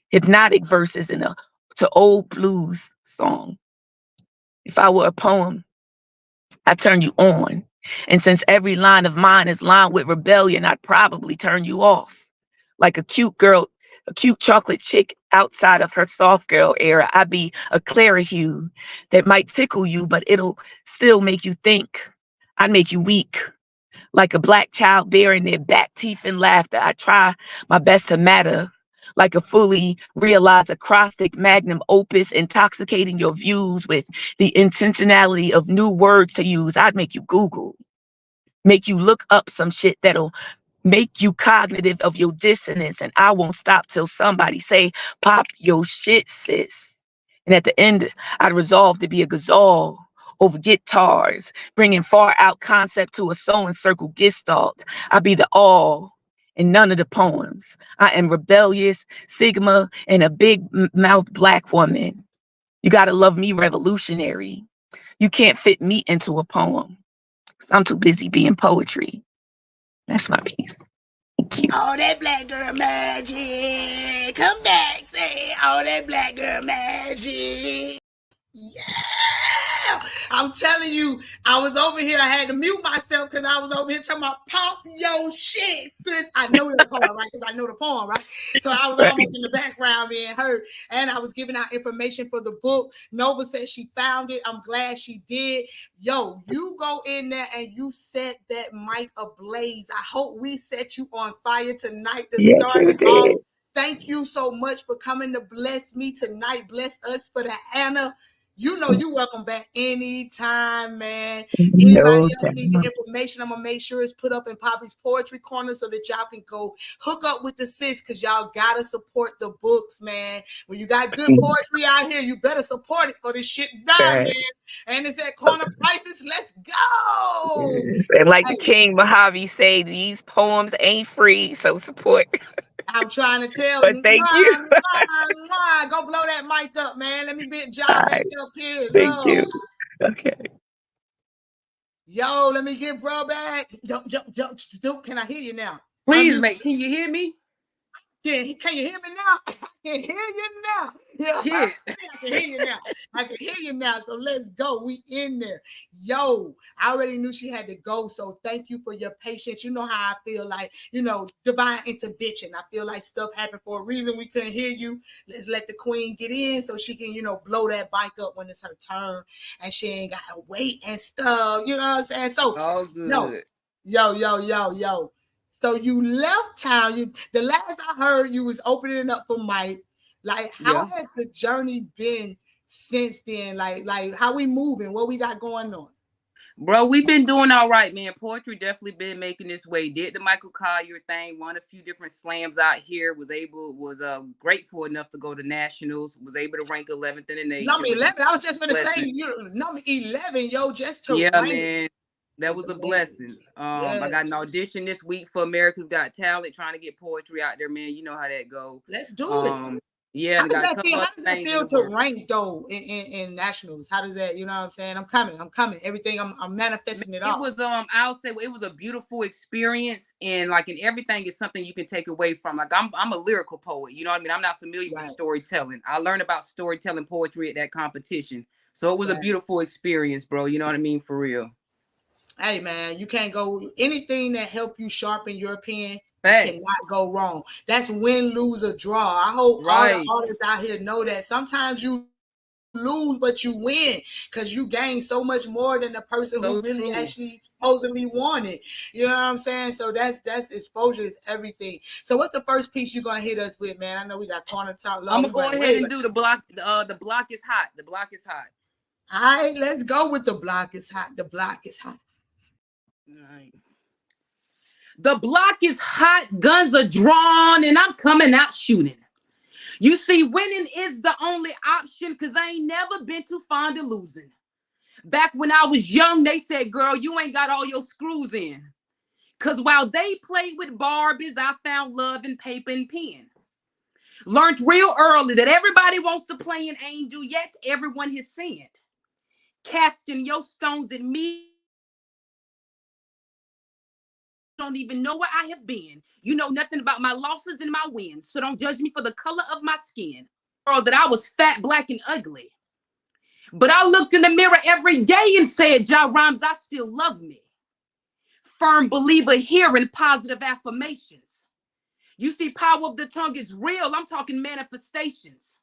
hypnotic verses in a to old blues song. If I were a poem, I'd turn you on. And since every line of mine is lined with rebellion, I'd probably turn you off. Like a cute girl, a cute chocolate chick outside of her soft girl era. I'd be a clearer hue that might tickle you, but it'll still make you think. I'd make you weak. Like a black child bearing their back teeth in laughter. I try my best to matter. Like a fully realized acrostic magnum opus, intoxicating your views with the intentionality of new words to use. I'd make you Google, make you look up some shit that'll make you cognitive of your dissonance. And I won't stop till somebody say, pop your shit, sis. And at the end, I'd resolve to be a gazelle over guitars, bringing far out concept to a sewing circle gestalt. I'd be the all and none of the poems. I am rebellious, Sigma, and a big mouth black woman. You gotta love me revolutionary. You can't fit me into a poem, 'cause I'm too busy being poetry. That's my piece. Thank you. Oh, that black girl magic. Come back, say, oh, that black girl magic. Yeah. I'm telling you, I was over here. I had to mute myself because I was over here talking about pump your shit. Sis. I know the poem, right? Because I know the poem, right? So I was almost in the background being heard. And I was giving out information for the book. Nova said she found it. I'm glad she did. Yo, you go in there and you set that mic ablaze. I hope we set you on fire tonight to start it off. Thank you so much for coming to bless me tonight. Bless us for the Anna. You know you're welcome back anytime, man. Anybody else need the information, I'm going to make sure it's put up in Poppy's Poetry Corner so that y'all can go hook up with the sis because y'all got to support the books, man. When you got good poetry out here, you better support it for this shit done, man. And it's at corner prices. Let's go. And like the King Mojave say, these poems ain't free, so support. I'm trying to tell But thank you. Go blow that mic up, man. Let me get John back up here. Thank you. Okay. Yo, let me get bro back. Can I hear you now? Please, mate. Can you hear me? Yeah, can you hear me now? I can hear you now. Yeah, I can hear you now. I can hear you now. So let's go. We in there. Yo, I already knew she had to go. So thank you for your patience. You know how I feel like, divine intervention. I feel like stuff happened for a reason. We couldn't hear you. Let's let the queen get in so she can, blow that mic up when it's her turn and she ain't got to wait and stuff. You know what I'm saying? So, all good. Yo. So you left town. The last I heard, you was opening up for Mike. Like, how has the journey been since then? Like how we moving? What we got going on? Bro, we've been doing all right, man. Poetry definitely been making its way. Did the Michael Collier thing, won a few different slams out here. Was grateful enough to go to nationals. Was able to rank 11th in the nation. Number 11. I was just gonna say number 11, yo. Just to rank. Man. That was a blessing. I got an audition this week for America's Got Talent, trying to get poetry out there, man. You know how that goes. Let's do it. How does that feel to rank though in nationals? How does that, you know what I'm saying? I'm coming. Everything I'm manifesting it all. It was I'll say it was a beautiful experience, and everything is something you can take away from. Like I'm a lyrical poet, you know what I mean? I'm not familiar with storytelling. I learned about storytelling poetry at that competition. So it was a beautiful experience, bro. You know what I mean? For real. Hey man, you can't go anything that help you sharpen your pen. Facts. Cannot go wrong. That's win, lose, or draw. I hope all the artists out here know that sometimes you lose, but you win because you gain so much more than the person who really actually supposedly wanted. You know what I'm saying? So that's exposure is everything. So what's the first piece you're gonna hit us with, man? I know we got corner talk. I'm gonna go ahead and do the block. The block is hot. The block is hot. All right, let's go with the block is hot. The block is hot. All right. The block is hot, guns are drawn, and I'm coming out shooting. You see, winning is the only option because I ain't never been too fond of losing. Back when I was young, they said, girl, you ain't got all your screws in. Because while they played with Barbies, I found love in paper and pen. Learned real early that everybody wants to play an angel, yet everyone has sinned. Casting your stones at me. Don't even know where I have been. You know nothing about my losses and my wins, so don't judge me for the color of my skin. Or that I was fat, black, and ugly. But I looked in the mirror every day and said, Ja Rhymes, I still love me. Firm believer hearing positive affirmations. You see, power of the tongue is real. I'm talking manifestations.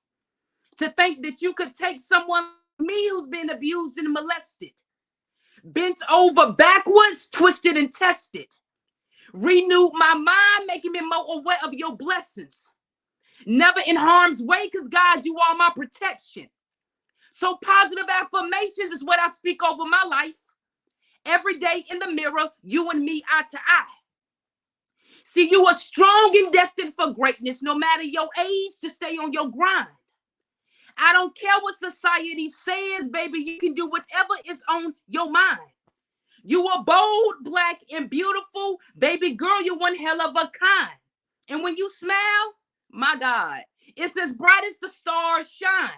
To think that you could take someone like me who's been abused and molested, bent over backwards, twisted and tested. Renewed my mind, making me more aware of your blessings. Never in harm's way, because God, you are my protection. So positive affirmations is what I speak over my life. Every day in the mirror, you and me eye to eye. See, you are strong and destined for greatness, no matter your age, to stay on your grind. I don't care what society says, baby, you can do whatever is on your mind. You are bold, black, and beautiful. Baby girl, you're one hell of a kind. And when you smile, my God, it's as bright as the stars shine.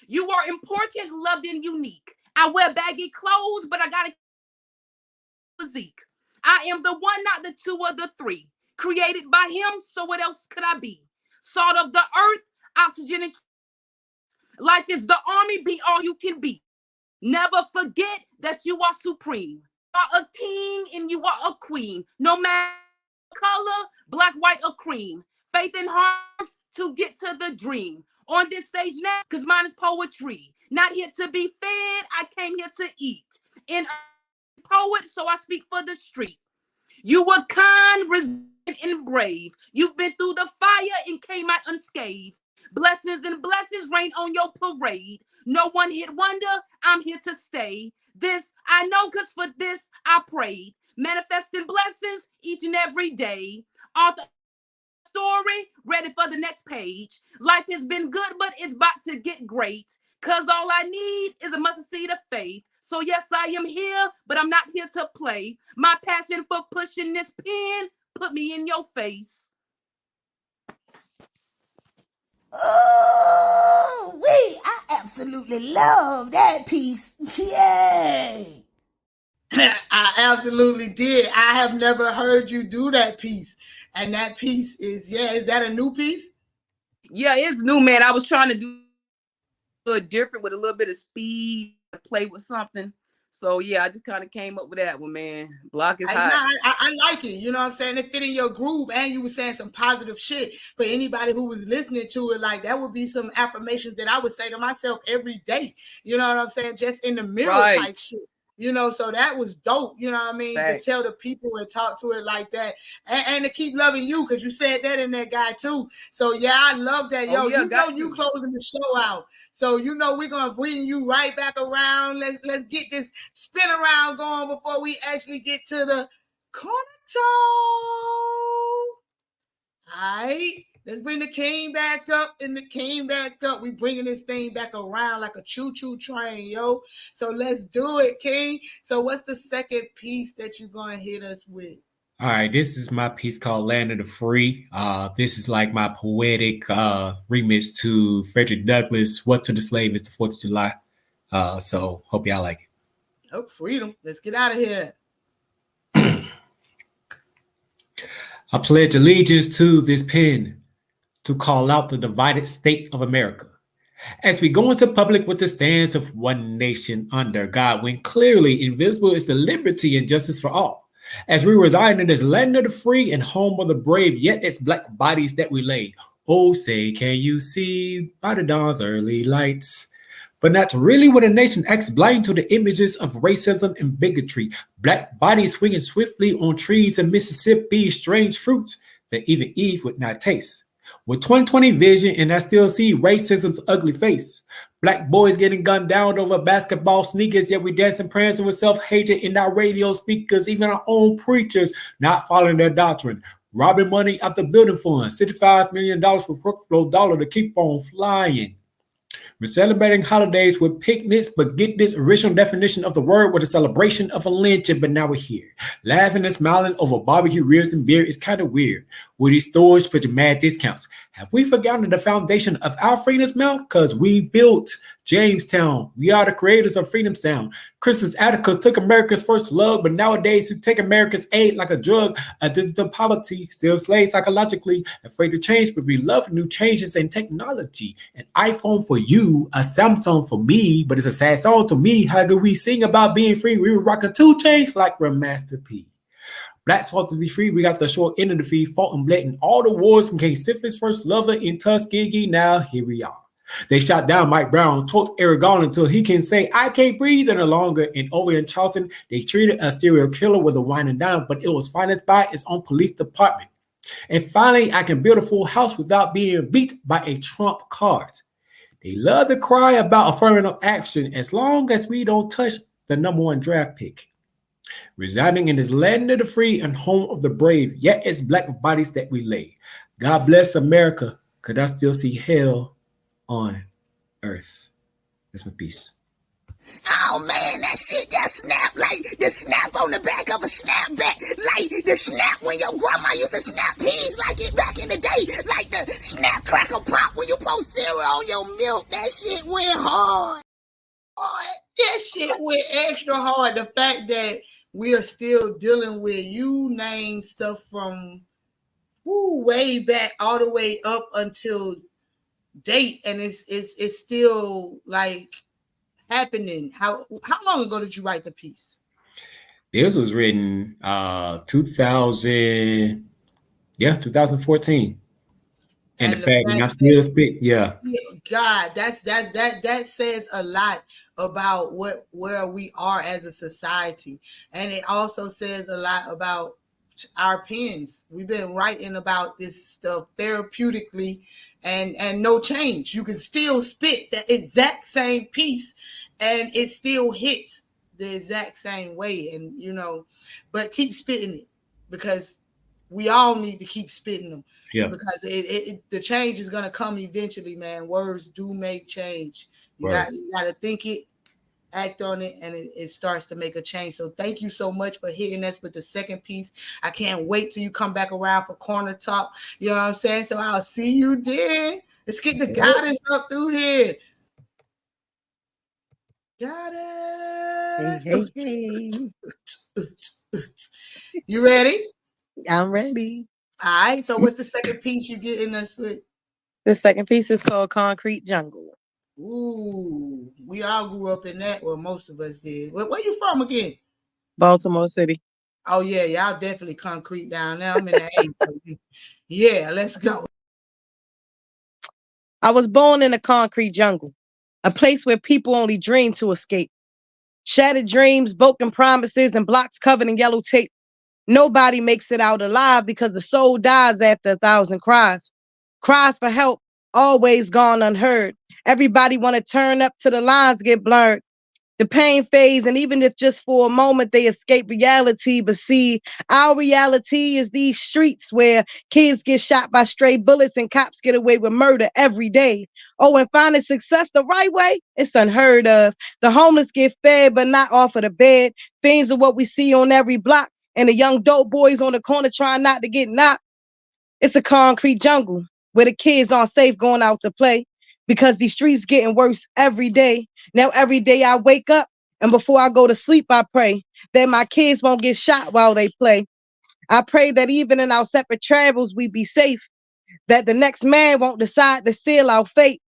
You are important, loved, and unique. I wear baggy clothes, but I got a physique. I am the one, not the two or the three. Created by him, so what else could I be? Salt of the earth, oxygen, and life is the army, be all you can be. Never forget that you are supreme. You are a king and you are a queen. No matter color, black, white, or cream. Faith and hearts to get to the dream. On this stage now, because mine is poetry. Not here to be fed, I came here to eat. And I'm a poet, so I speak for the street. You were kind, resilient, and brave. You've been through the fire and came out unscathed. Blessings and blessings rain on your parade. No one hit wonder, I'm here to stay. This I know, because for this I prayed. Manifesting blessings each and every day. Author story, ready for the next page. Life has been good, but it's about to get great. Because all I need is a mustard seed of faith. So yes, I am here, but I'm not here to play. My passion for pushing this pen put me in your face. Oh, I absolutely love that piece. Yay! I absolutely did. I have never heard you do that piece. And that piece is that a new piece? Yeah, it's new, man. I was trying to do a little different with a little bit of speed, play with something. So yeah, I just kind of came up with that one, man. Block is hot. I like it. You know what I'm saying? It fit in your groove, and you were saying some positive shit for anybody who was listening to it. Like that would be some affirmations that I would say to myself every day. You know what I'm saying? Just in the mirror type shit. You know, so that was dope. You know what I mean? Thanks. To tell the people and talk to it like that, and to keep loving you, because you said that in that guy too. So yeah, I love that. Yo, you know you closing the show out. So you know we're gonna bring you right back around. Let's get this spin around going before we actually get to the corner toe. All right. Let's bring the king back up and the king back up. We bringing this thing back around like a choo-choo train, yo. So let's do it, king. So what's the second piece that you're going to hit us with? All right, this is my piece called Land of the Free. This is like my poetic remix to Frederick Douglass, What to the Slave is the 4th of July. So hope y'all like it. Oh, freedom. Let's get out of here. I pledge allegiance to this pen, to call out the divided state of America. As we go into public with the stance of one nation under God, when clearly invisible is the liberty and justice for all. As we reside in this land of the free and home of the brave, yet it's black bodies that we lay. Oh, say, can you see by the dawn's early lights? But not really when a nation acts blind to the images of racism and bigotry. Black bodies swinging swiftly on trees in Mississippi, strange fruits that even Eve would not taste. With 2020 vision, and I still see racism's ugly face. Black boys getting gunned down over basketball sneakers, yet we dancing prayers with self-hatred in our radio speakers, even our own preachers not following their doctrine. Robbing money out the building funds, $65 million for workflow dollar to keep on flying. We're celebrating holidays with picnics, but get this original definition of the word with a celebration of a lynching, but now we're here. Laughing and smiling over barbecue ribs and beer is kind of weird. With these stores putting mad discounts. Have we forgotten the foundation of our freedom's mount? Because we built Jamestown. We are the creators of Freedom Sound. Christmas Atticus took America's first love, but nowadays you take America's aid like a drug. A digital poverty, still slaves psychologically, afraid to change, but we love new changes in technology. An iPhone for you, a Samsung for me, but it's a sad song to me. How could we sing about being free? We were rocking 2 Chainz like we're Master P. Blacks fought to be free. We got the short end of the feed, fought and bled in all the wars, became Syphilis first lover in Tuskegee. Now here we are. They shot down Mike Brown, torched Eric Garland until he can say, I can't breathe any longer. And over in Charleston, they treated a serial killer with a wine and dime, but it was financed by its own police department. And finally, I can build a full house without being beat by a trump card. They love to cry about affirmative action as long as we don't touch the #1 draft pick. Residing in this land of the free and home of the brave, yet it's black bodies that we lay. God bless America, because I still see hell on earth. That's my piece. Oh man, that shit, that snap, like the snap on the back of a snapback, like the snap when your grandma used to snap peas like it back in the day, like the snap crackle pop when you pour cereal on your milk. That shit went hard. That shit went extra hard. The fact that we are still dealing with, you name stuff from way back all the way up until date, and it's still like happening. How long ago did you write the piece? This was written 2014. And the fact that I'm still spit, yeah. God, that says a lot about where we are as a society, and it also says a lot about our pens. We've been writing about this stuff therapeutically, and no change. You can still spit that exact same piece, and it still hits the exact same way, and but keep spitting it, because we all need to keep spitting them. Yeah. Because the change is gonna come eventually, man. Words do make change. You got to think it, act on it, and it starts to make a change. So thank you so much for hitting us with the second piece. I can't wait till you come back around for Corner Talk. You know what I'm saying? So I'll see you then. Let's get the goddess up through here. Goddess. Hey. You ready? I'm ready. All right. So what's the second piece you getting us with? The second piece is called Concrete Jungle. Ooh, we all grew up in that. Well, most of us did. Where you from again? Baltimore City. Oh yeah, y'all definitely concrete down there. I'm in the A. Yeah, let's go. I was born in a concrete jungle, a place where people only dream to escape. Shattered dreams, broken promises, and blocks covered in yellow tape. Nobody makes it out alive because the soul dies after 1,000 cries. Cries for help, always gone unheard. Everybody want to turn up till the lines get blurred. The pain fades, and even if just for a moment they escape reality, but see, our reality is these streets where kids get shot by stray bullets and cops get away with murder every day. Oh, and finding success the right way, it's unheard of. The homeless get fed, but not offered a bed. Things are what we see on every block, and the young dope boys on the corner trying not to get knocked. It's a concrete jungle where the kids aren't safe going out to play because these streets getting worse every day. Now every day I wake up, and before I go to sleep, I pray that my kids won't get shot while they play. I pray that even in our separate travels, we be safe, that the next man won't decide to seal our fate,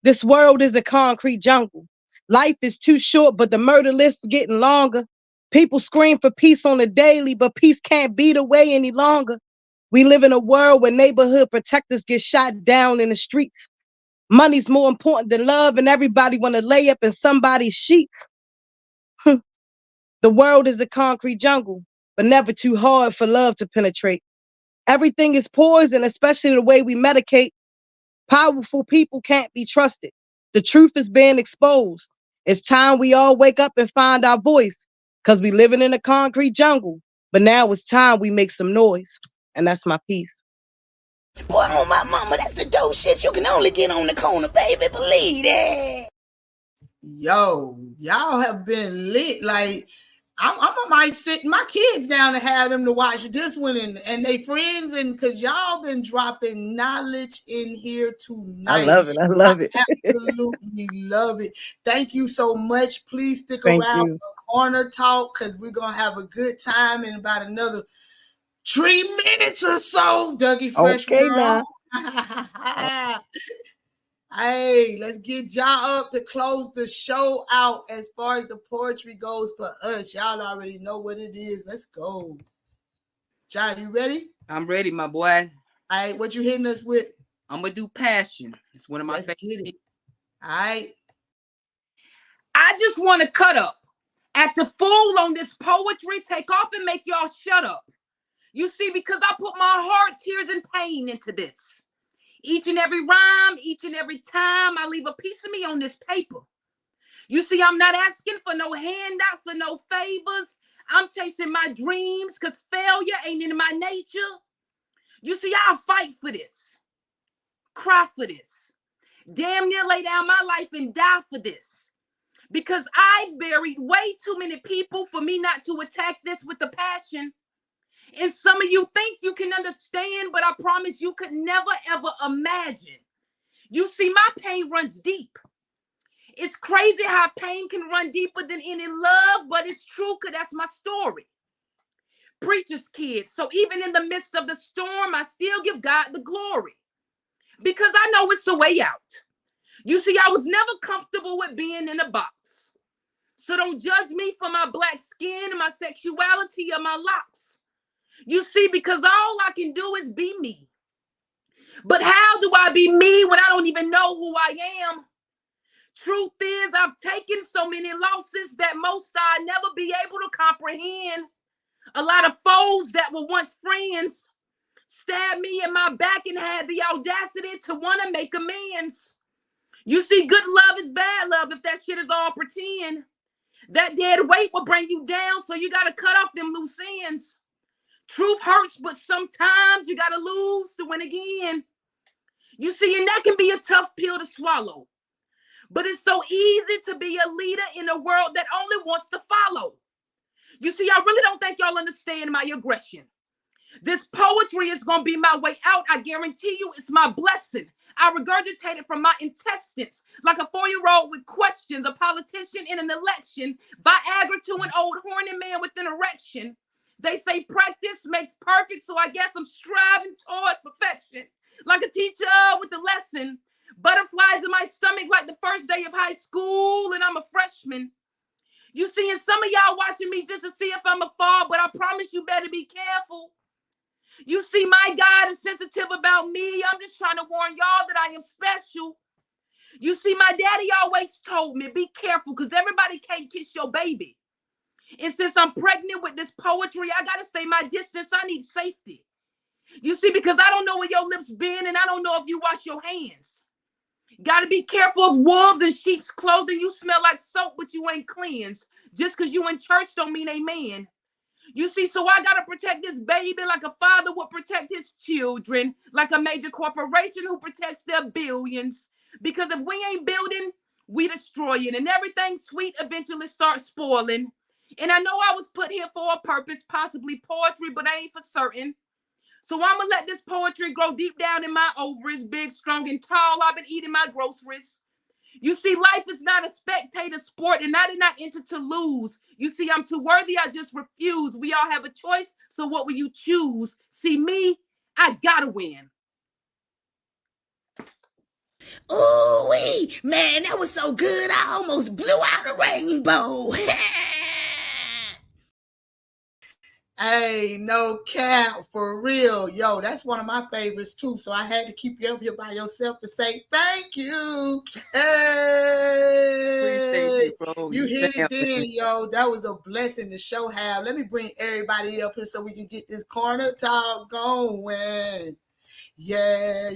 This world is a concrete jungle. Life is too short, but the murder list is getting longer. People scream for peace on the daily, but peace can't be the way any longer. We live in a world where neighborhood protectors get shot down in the streets. Money's more important than love, and everybody want to lay up in somebody's sheets. The world is a concrete jungle, but never too hard for love to penetrate. Everything is poison, especially the way we medicate. Powerful people can't be trusted. The truth is being exposed. It's time we all wake up and find our voice, because we living in a concrete jungle. But now it's time we make some noise. And that's my piece. Boy, on my mama, that's the dope shit you can only get on the corner, baby. Believe that. Yo, y'all have been lit. Like, I might sit my kids down and have them to watch this one and they friends, and because y'all been dropping knowledge in here tonight. I love it. I love it. Absolutely love it. Thank you so much. Please stick Thank around you. for Corner Talk, because we're going to have a good time in about another 3 minutes or so. Dougie Fresh Okay, World. now. Hey, let's get y'all up to close the show out as far as the poetry goes for us. Y'all already know what it is. Let's go. Ja, you ready? I'm ready, my boy. All right, what you hitting us with? I'm going to do Passion. It's one of my favorite. Let's get it. All right. I just want to cut up. Act a fool on this poetry. Take off and make y'all shut up. You see, because I put my heart, tears, and pain into this. Each and every rhyme, each and every time, I leave a piece of me on this paper. You see, I'm not asking for no handouts or no favors. I'm chasing my dreams, because failure ain't in my nature. You see, I'll fight for this. Cry for this. Damn near lay down my life and die for this. Because I buried way too many people for me not to attack this with the passion. And some of you think you can understand, but I promise you could never, ever imagine. You see, my pain runs deep. It's crazy how pain can run deeper than any love, but it's true, because that's my story. Preacher's kid. So even in the midst of the storm, I still give God the glory, because I know it's a way out. You see, I was never comfortable with being in a box. So don't judge me for my black skin, my sexuality, or my locks. You see, because all I can do is be me. But how do I be me when I don't even know who I am? Truth is, I've taken so many losses that most I'll never be able to comprehend. A lot of foes that were once friends stabbed me in my back and had the audacity to want to make amends. You see, good love is bad love if that shit is all pretend. That dead weight will bring you down, so you got to cut off them loose ends. Truth hurts, but sometimes you got to lose to win again. You see, and that can be a tough pill to swallow. But it's so easy to be a leader in a world that only wants to follow. You see, I really don't think y'all understand my aggression. This poetry is going to be my way out. I guarantee you it's my blessing. I regurgitate it from my intestines like a 4-year-old with questions, a politician in an election, Viagra to an old horny man with an erection. They say practice makes perfect, so I guess I'm striving towards perfection. Like a teacher with a lesson. Butterflies in my stomach like the first day of high school, and I'm a freshman. You see, and some of y'all watching me just to see if I'm a fall, but I promise you better be careful. You see, my God is sensitive about me. I'm just trying to warn y'all that I am special. You see, my daddy always told me, be careful, because everybody can't kiss your baby. And since I'm pregnant with this poetry, I got to stay my distance. I need safety. You see, because I don't know where your lips been, and I don't know if you wash your hands. Got to be careful of wolves in sheep's clothing. You smell like soap, but you ain't cleansed. Just because you in church don't mean amen. You see, so I got to protect this baby like a father would protect his children, like a major corporation who protects their billions. Because if we ain't building, we destroying, and everything sweet eventually starts spoiling. And I know I was put here for a purpose, possibly poetry, but I ain't for certain. So I'm going to let this poetry grow deep down in my ovaries, big, strong, and tall. I've been eating my groceries. You see, life is not a spectator sport, and I did not enter to lose. You see, I'm too worthy. I just refuse. We all have a choice, so what will you choose? See, me, I gotta win. Ooh, man, that was so good. I almost blew out a rainbow. Hey, no cap, for real. Yo, that's one of my favorites too. So I had to keep you up here by yourself to say thank you. Hey, you hit it then, yo. That was a blessing to show have. Let me bring everybody up here so we can get this corner talk going. Yeah.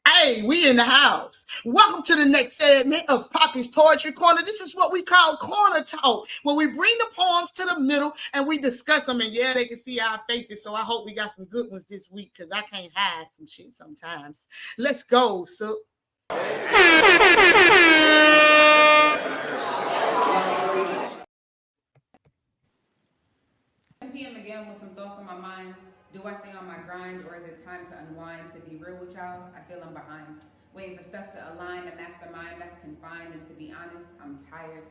Hey, we in the house. Welcome to the next segment of Poppy's Poetry Corner. This is what we call Corner Talk, where we bring the poems to the middle and we discuss them. And yeah, they can see our faces, so I hope we got some good ones this week because I can't hide some shit sometimes. Let's go, so. 10 p.m. again with some thoughts on my mind. Do I stay on my grind or is it time to unwind? To be real with y'all, I feel I'm behind. Waiting for stuff to align, a mastermind that's confined. And to be honest, I'm tired.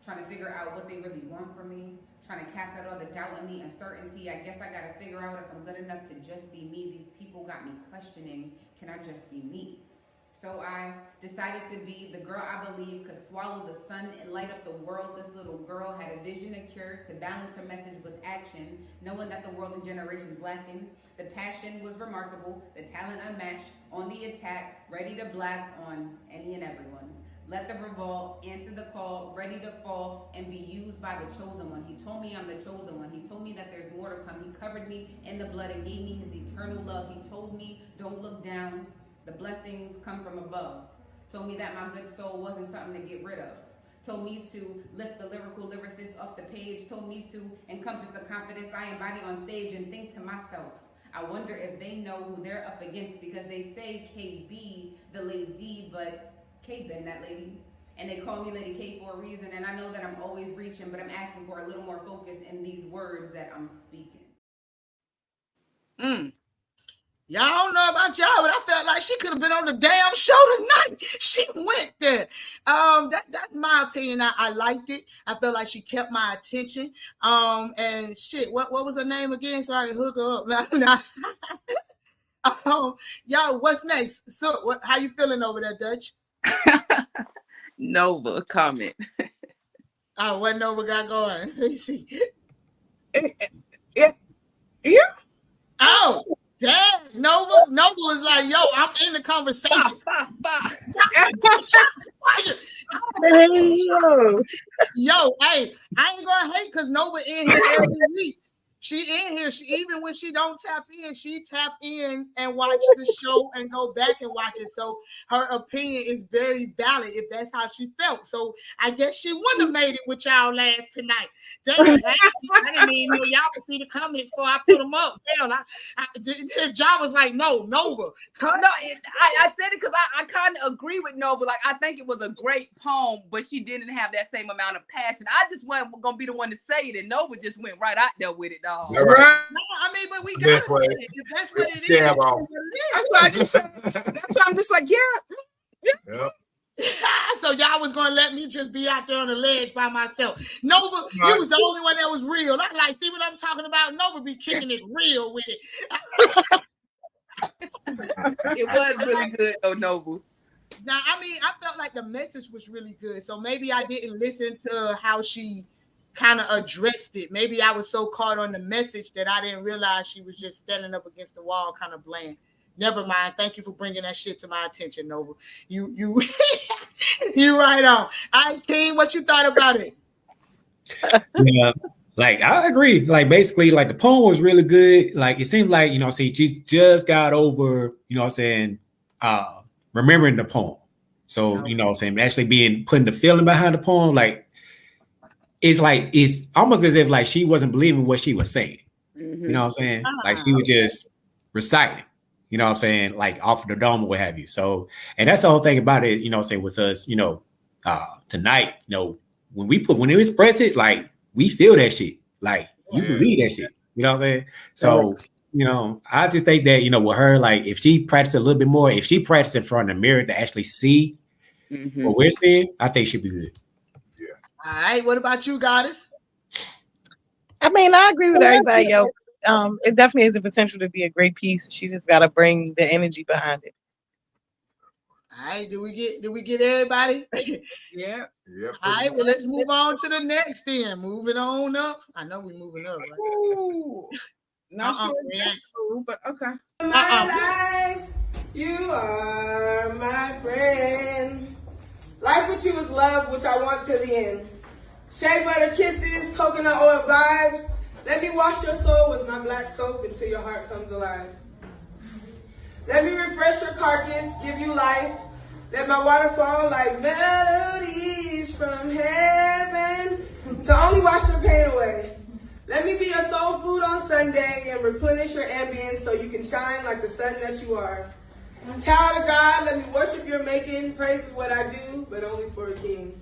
Trying to figure out what they really want from me. Trying to cast out all the doubt in the uncertainty. I guess I gotta figure out if I'm good enough to just be me. These people got me questioning, can I just be me? So I decided to be the girl I believe could swallow the sun and light up the world. This little girl had a vision, a cure, to balance her message with action, knowing that the world and generations lacking. The passion was remarkable, the talent unmatched, on the attack, ready to black on any and everyone. Let the revolt, answer the call, ready to fall and be used by the chosen one. He told me I'm the chosen one. He told me that there's more to come. He covered me in the blood and gave me his eternal love. He told me don't look down. The blessings come from above. Told me that my good soul wasn't something to get rid of. Told me to lift the lyrical lyricist off the page. Told me to encompass the confidence I embody on stage and think to myself, I wonder if they know who they're up against because they say KB, the lady, but K been that lady. And they call me Lady K for a reason. And I know that I'm always reaching, but I'm asking for a little more focus in these words that I'm speaking. Y'all don't know about y'all, but I felt like she could have been on the damn show tonight. She went there. That's my opinion. I liked it. I felt like she kept my attention. And shit, what was her name again? So I could hook her up. Y'all, what's next? So, how you feeling over there, Dutch? Nova comment. Oh, what Nova got going? Let me see. Yeah. Oh. Damn, Nova was like, yo, I'm in the conversation. Yo, hey, I ain't gonna hate because Nova in here every week. She in here. She even when she don't tap in, she tap in and watch the show and go back and watch it. So her opinion is very valid if that's how she felt. So I guess she wouldn't have made it with y'all last tonight. Damn, I didn't even know y'all could see the comments before I put them up. Damn, John was like, no, Nova. No, I said it because I kind of agree with Nova. Like, I think it was a great poem, but she didn't have that same amount of passion. I just wasn't going to be the one to say it, and Nova just went right out there with it, dog. No, I mean, but we gotta say it. If that's what it is, that's what I just said. That's why I'm just like, yeah. So y'all was gonna let me just be out there on the ledge by myself. Nova, you was the only one that was real. I like, see what I'm talking about? Nova be kicking it real with it. It was really good though, Nova. Now, I mean, I felt like the message was really good. So maybe I didn't listen to how she kind of addressed it. Maybe I was so caught on the message that I didn't realize she was just standing up against the wall, kind of bland. Never mind. Thank you for bringing that shit to my attention, Nova. You you right on. All right, King, what you thought about it? Yeah, like I agree. Like basically, like the poem was really good. Like it seemed like, see, she just got over, remembering the poem. So, actually putting the feeling behind the poem, like it's almost as if like she wasn't believing what she was saying. Mm-hmm. You know what I'm saying? Like she was just reciting, like off of the dome or what have you. So, and that's the whole thing about it, with us, tonight, when we express it, like we feel that shit. Like you believe that shit. You know what I'm saying? So, I just think that, with her, like if she practiced a little bit more, if she practiced in front of the mirror to actually see what we're seeing, I think she'd be good. All right, what about you, Goddess? I mean, I agree with everybody else. It definitely has the potential to be a great piece. She just got to bring the energy behind it. All right, do we get everybody? Yeah. Yep. All right, well, let's move on to the next then. Moving on up. I know we're moving up, right? Ooh. Not sure we that's ain't. true, but okay. My life, you are my friend. Life with you is love, which I want to the end. Shea butter kisses, coconut oil vibes. Let me wash your soul with my black soap until your heart comes alive. Let me refresh your carcass, give you life. Let my water fall like melodies from heaven to only wash your pain away. Let me be your soul food on Sunday and replenish your ambience so you can shine like the sun that you are. Child of God, let me worship your making. Praise is what I do, but only for a king.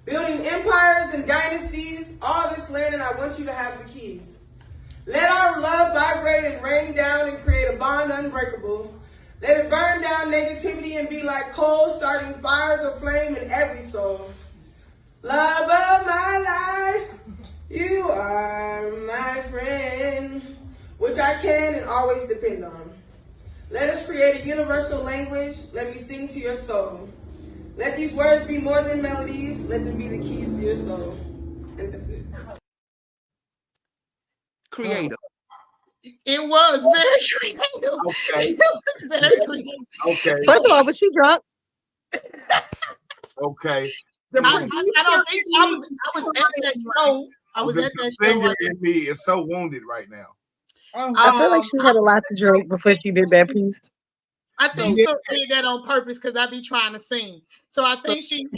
Building empires and dynasties, all this land, and I want you to have the keys. Let our love vibrate and rain down and create a bond unbreakable. Let it burn down negativity and be like coal, starting fires of flame in every soul. Love of my life, you are my friend, which I can and always depend on. Let us create a universal language. Let me sing to your soul. Let these words be more than melodies. Let them be the keys to your soul. And that's it. Creative. It was very creative. Okay. It was very creative. Okay. First of all, was she drunk? Okay. I don't think I was at that show. I was at that show. Singer in me is so wounded right now. I feel like she had a lot to drink before she did that piece. I think so did that on purpose because I be trying to sing. So I think she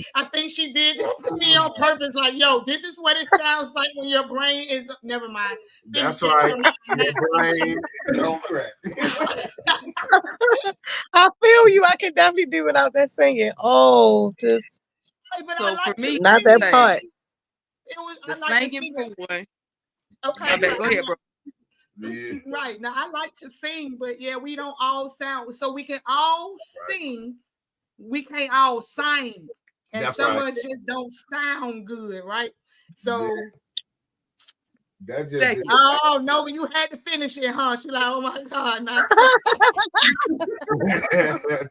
did that to me on purpose. Like, yo, this is what it sounds like when your brain is. Never mind. That's right. Your brain is on crack. I feel you. I can definitely do without that singing. Oh, just So for me, not that part. It was the like singing for one. Okay, Go ahead, bro. Yeah. Right now, I like to sing, but yeah, we don't all sound. So we can all sing, we can't all sing, and That's some right. of us just don't sound good, right? So. That's just Oh no, you had to finish it, huh? She like, oh my God, not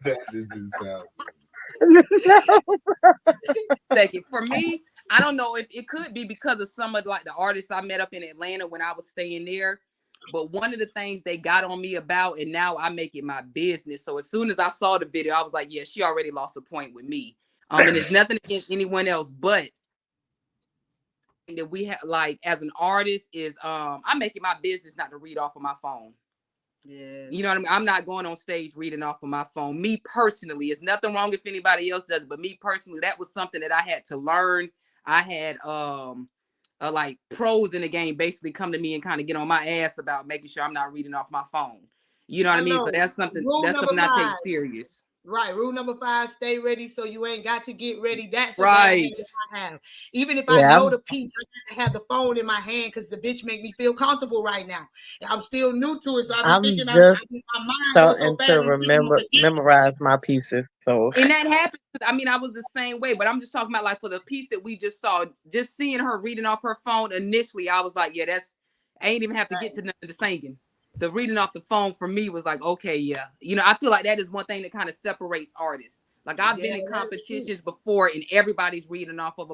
that just didn't sound Second, for me, I don't know if it could be because of some of like the artists I met up in Atlanta when I was staying there. But one of the things they got on me about, and now I make it my business. So as soon as I saw the video, I was like, yeah, she already lost a point with me. And it's nothing against anyone else, but that we have like as an artist is I make it my business not to read off of my phone. Yeah. You know what I mean? I'm not going on stage reading off of my phone. Me personally, it's nothing wrong if anybody else does, but me personally, that was something that I had to learn. I had like pros in the game basically come to me and kind of get on my ass about making sure I'm not reading off my phone. You know what I mean? So that's something I take serious. Right. Rule number 5, stay ready so you ain't got to get ready. That's a right. bad habit I have. Even if I know the piece, I got to have the phone in my hand because the bitch make me feel comfortable right now. I'm still new to it, so I'm thinking my mind goes so fast. Memorize my pieces. So and that happened. I mean, I was the same way, but I'm just talking about like for the piece that we just saw, just seeing her reading off her phone initially, I was like, yeah, I ain't even have to get to none of the singing. The reading off the phone for me was like, okay, yeah. You know, I feel like that is one thing that kind of separates artists. Like I've been in competitions before and everybody's reading off of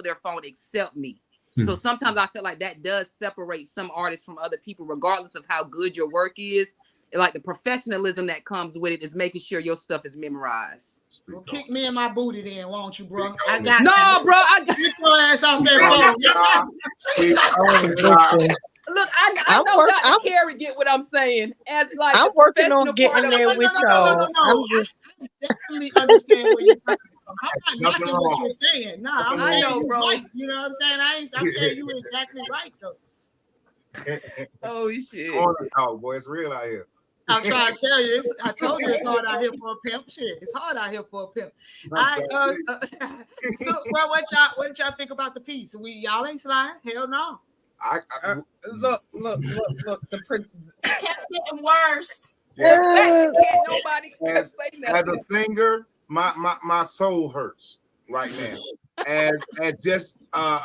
their phone except me. So sometimes I feel like that does separate some artists from other people, regardless of how good your work is. Like the professionalism that comes with it is making sure your stuff is memorized. Well, kick me in my booty then, won't you, bro? I got you. Bro. Get your ass off that phone. Look, I know Dr. Carey get what I'm saying. As like I'm working on getting there with y'all. I definitely understand where you're coming from. I'm not knocking what you're saying. No, I'm saying you're right. You know what I'm saying? I'm saying you were exactly right though. Oh shit! Oh boy, it's real out here. I'm trying to tell you, I told you it's hard out here for a pimp. Shit, it's hard out here for a pimp. So, well, what y'all think about the piece? Y'all ain't slide? Hell no. Look. It kept getting worse. Yeah. Can't nobody as say nothing. As a singer, my soul hurts right now. As just an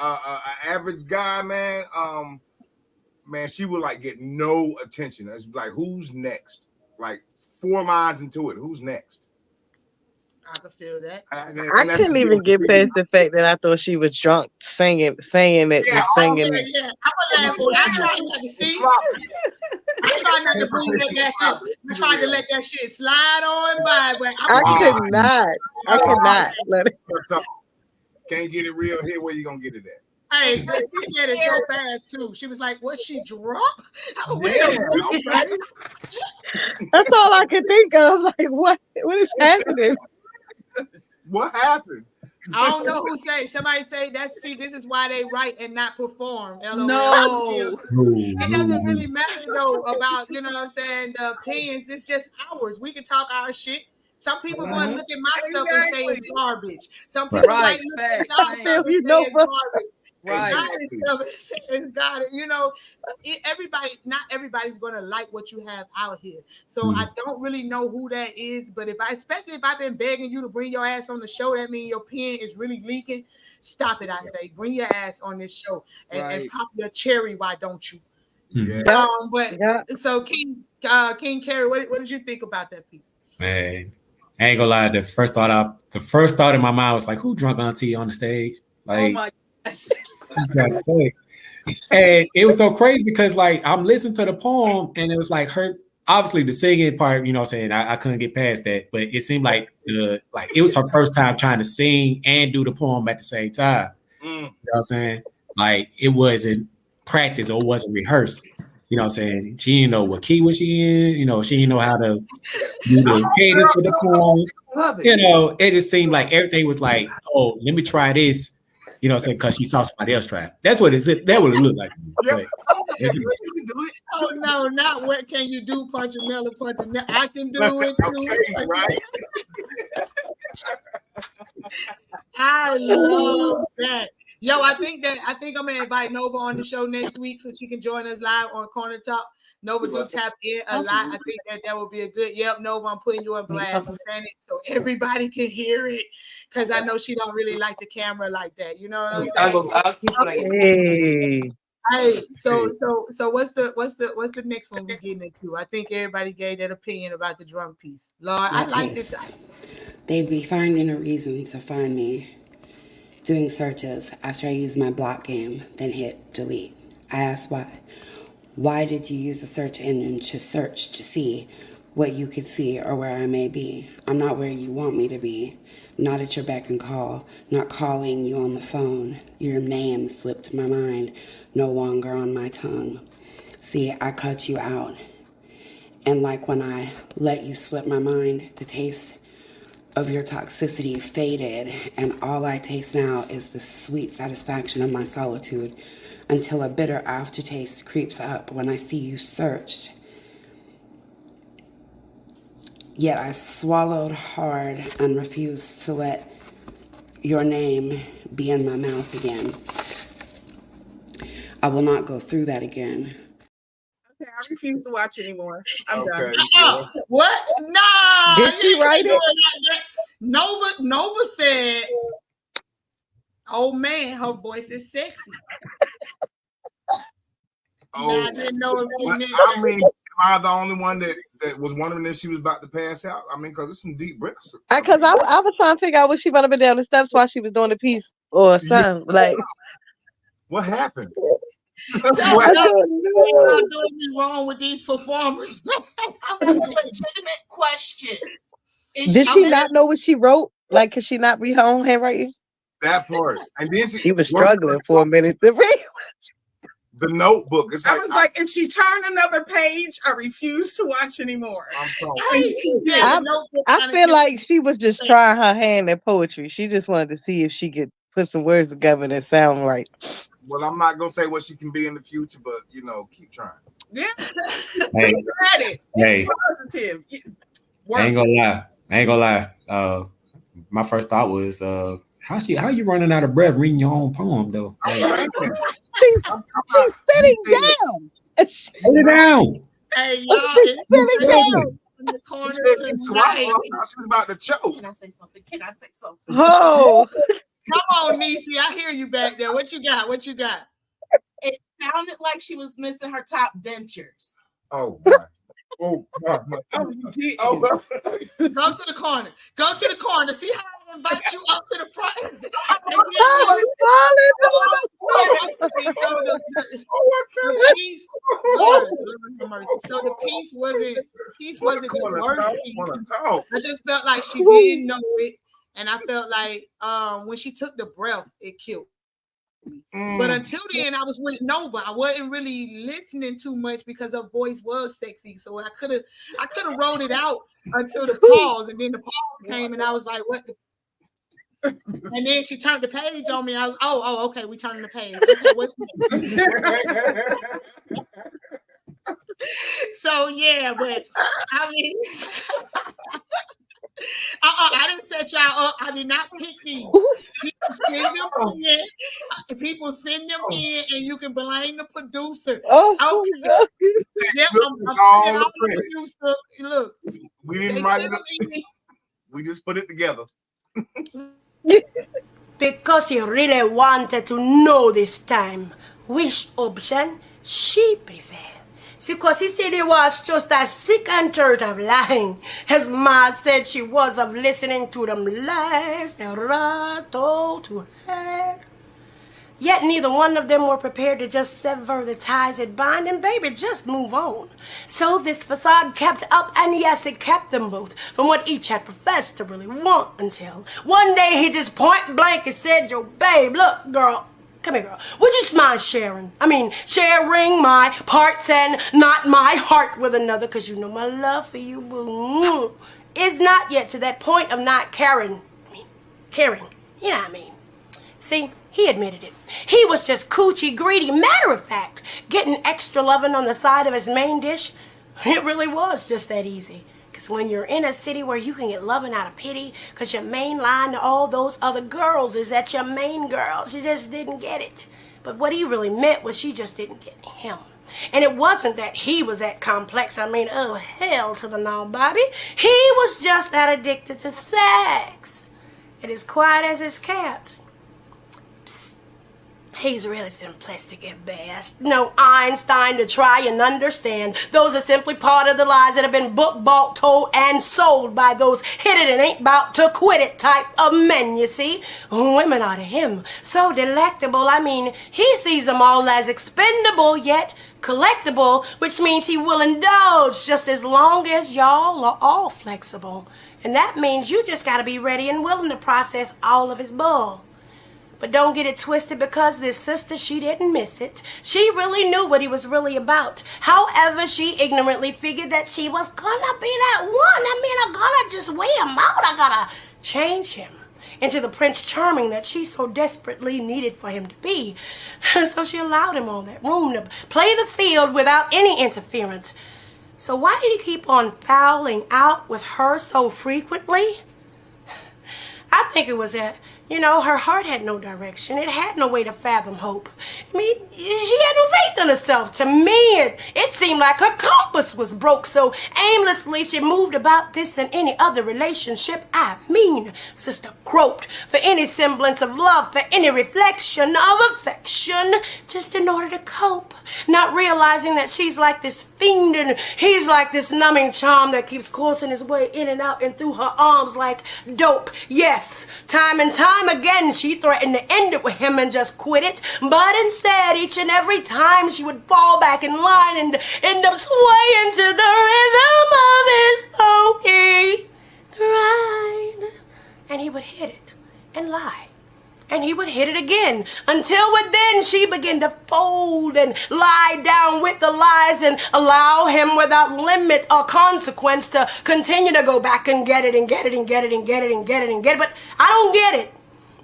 average guy, man. Man, she would like get no attention. It's like, who's next? Like 4 lines into it, who's next? I can feel that. I couldn't even get past the fact that I thought she was drunk singing it and singing it. Yeah. I'm gonna laugh. I tried not to see. I tried not to bring that back up. I tried to let that shit slide on by, but I could not. I could not let it. Can't get it real here. Where you gonna get it at? Hey, she said it so fast too. She was like, "Was she drunk?" Wait a minute. That's all I could think of. Like, what is happening? What happened? I don't know who say. Somebody say that. See, this is why they write and not perform. LOL. No. It doesn't really matter though about, you know what I'm saying, the opinions. It's just ours. We can talk our shit. Some people going to look at my stuff and say it's garbage. Some people might look at our stuff and say it's garbage. Right. God, you know, not everybody's gonna like what you have out here. So I don't really know who that is, but especially if I've been begging you to bring your ass on the show, that means your pen is really leaking. Stop it, I say. Bring your ass on this show and pop your cherry. Why don't you? So King Carey, what did you think about that piece? Man, I ain't gonna lie. The first thought in my mind was like, "Who drunk auntie on the stage?" Like, oh my God. And it was so crazy because like I'm listening to the poem and it was like her, obviously the singing part, you know what I'm saying, I couldn't get past that, but it seemed like it was her first time trying to sing and do the poem at the same time. You know what I'm saying? Like it wasn't practice or wasn't rehearsed. You know what I'm saying? She didn't know what key was she in, you know, she didn't know how to do the cadence with the poem. You know, it just seemed like everything was like, oh, let me try this. You know what I'm saying? Because she saw somebody else try it. That's what that would look like. Oh no, not what can you do, Punchinella. I can do it too. Right? I love that. Yo, I think I'm gonna invite Nova on the show next week so she can join us live on Corner Talk. Nova do tap in a lot. I think that would be a good. Yep, Nova, I'm putting you on blast. I'm saying it so everybody can hear it because I know she don't really like the camera like that. You know what I'm saying? I'll keep playing. Hey, so what's the next one we getting into? I think everybody gave that opinion about the drum piece. Lord, I like this. They be finding a reason to find me. Doing searches after I use my block game, then hit delete. I asked why. Why did you use the search engine to search to see what you could see or where I may be? I'm not where you want me to be. Not at your beck and call. Not calling you on the phone. Your name slipped my mind. No longer on my tongue. See, I cut you out. And like when I let you slip my mind, the taste of your toxicity faded, and all I taste now is the sweet satisfaction of my solitude until a bitter aftertaste creeps up when I see you searched. Yet I swallowed hard and refused to let your name be in my mouth again. I will not go through that again. Okay, I refuse to watch anymore. I'm done. What? No. Did she write it? Nova said, "Oh man, her voice is sexy." Oh, I didn't know if you knew. I mean, am I the only one that was wondering if she was about to pass out? I mean, because it's some deep breaths. Because I was trying to figure out, was she running down the steps while she was doing the piece or something? Like, what happened? What's doing me wrong with these performers? That's a legitimate question. Did she not know what she wrote? Like, could she not read her own handwriting? That part. And then she was struggling for a minute to read the notebook. It's I was like, if she turned another page, I refuse to watch anymore. I'm sorry. I feel like she was just trying her hand at poetry. She just wanted to see if she could put some words together that sound right. Well, I'm not gonna say what she can be in the future, but you know, keep trying. Yeah. Hey. Positive. I ain't gonna lie. My first thought was, how you running out of breath reading your own poem though? She's sitting down. Sit down. Hey, y'all, she's sitting down. In the corner she's about to choke. Can I say something? Oh. Come on, Niecy. I hear you back there. What you got? It sounded like she was missing her top dentures. Oh, God. Oh, God. Go to the corner. Go to the corner. See how I invite you up to the front? And then so the piece, Lord have mercy. So the piece wasn't the worst piece. I just felt like she didn't know it, and I felt like when she took the breath, it killed. But until then, I was with Nova. I wasn't really listening too much because her voice was sexy. So I could have rolled it out until the pause, and then the pause came, and I was like, "What?" And then she turned the page on me. I was, "Oh, okay, we turning the page. Okay, what's next?" So yeah, but I mean. I didn't set y'all up. I did not pick these. People send them in, and you can blame the producer. Oh, okay. Yep, I'm all the producer. Look, we didn't write it. We just put it together. Because he really wanted to know this time which option she preferred. Because he said he was just as sick and tired of lying as Ma said she was of listening to them lies that Ra told to her. Yet neither one of them were prepared to just sever the ties that bind and baby, just move on. So this facade kept up, and yes, it kept them both from what each had professed to really want until one day he just point blank and said, "Yo, babe, look, girl, come here, girl. Would you mind sharing my parts and not my heart with another? Because you know my love for you, boo, is not yet to that point of not caring. Caring. You know what I mean? See, he admitted it. He was just coochie greedy. Matter of fact, getting extra loving on the side of his main dish, it really was just that easy. Because when you're in a city where you can get loving out of pity, because your main line to all those other girls is that your main girl, she just didn't get it. But what he really meant was she just didn't get him. And it wasn't that he was that complex. I mean, oh, hell to the no, Bobby. He was just that addicted to sex. It is quiet as his cat. Psst. He's really simplistic at best. No Einstein to try and understand. Those are simply part of the lies that have been book, bought, told, and sold by those hit it and ain't about to quit it type of men, you see. Women are to him so delectable. I mean, he sees them all as expendable, yet collectible, which means he will indulge just as long as y'all are all flexible. And that means you just got to be ready and willing to process all of his bull. But don't get it twisted, because this sister, she didn't miss it. She really knew what he was really about. However, she ignorantly figured that she was gonna be that one. I mean, I gotta just wait him out. I gotta change him into the Prince Charming that she so desperately needed for him to be. So she allowed him all that room to play the field without any interference. So why did he keep on fouling out with her so frequently? I think it was that, you know, her heart had no direction. It had no way to fathom hope. I mean, she had no faith in herself. To me, it seemed like her compass was broke, so aimlessly she moved about this and any other relationship. I mean, sister groped for any semblance of love, for any reflection of affection, just in order to cope, not realizing that she's like this fiend and he's like this numbing charm that keeps coursing his way in and out and through her arms like dope. Yes, time and time again she threatened to end it with him and just quit it, but instead each and every time she would fall back in line and end up swaying to the rhythm of his funky ride. And he would hit it and lie. And he would hit it again, until within she began to fold and lie down with the lies and allow him without limit or consequence to continue to go back and get it and get it and get it and get it and get it and get it. But I don't get it.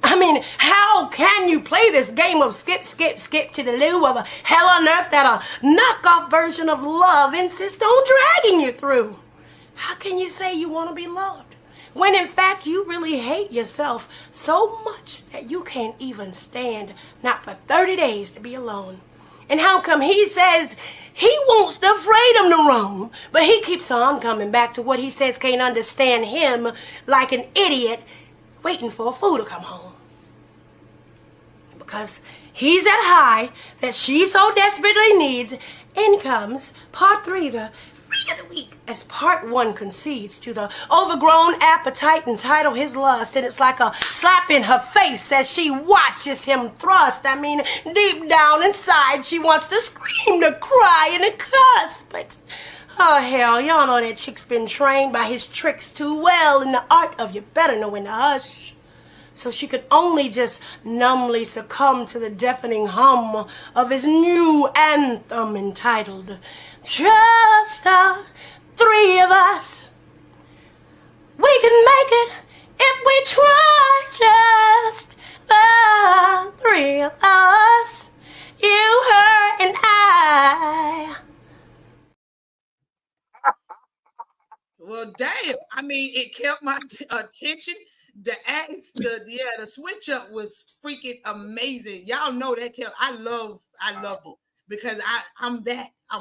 I mean, how can you play this game of skip, skip, skip to the loo of a hell on earth that a knockoff version of love insists on dragging you through? How can you say you want to be loved when in fact you really hate yourself so much that you can't even stand not for 30 days to be alone? And how come he says he wants the freedom to roam, but he keeps on coming back to what he says can't understand him like an idiot waiting for a fool to come home? Because he's that high that she so desperately needs. In comes part 3, the freak of the weak as part one concedes to the overgrown appetite entitled his lust, and it's like a slap in her face as she watches him thrust. I mean, deep down inside, she wants to scream, to cry, and to cuss, but oh hell, y'all know that chick's been trained by his tricks too well in the art of you better know when to hush. So she could only just numbly succumb to the deafening hum of his new anthem entitled Just the Three of Us. We can make it if we try, just the three of us. You, her, and I. Well, damn. I mean, it kept my attention. The switch up was freaking amazing. Y'all know that kept. I loved it because I'm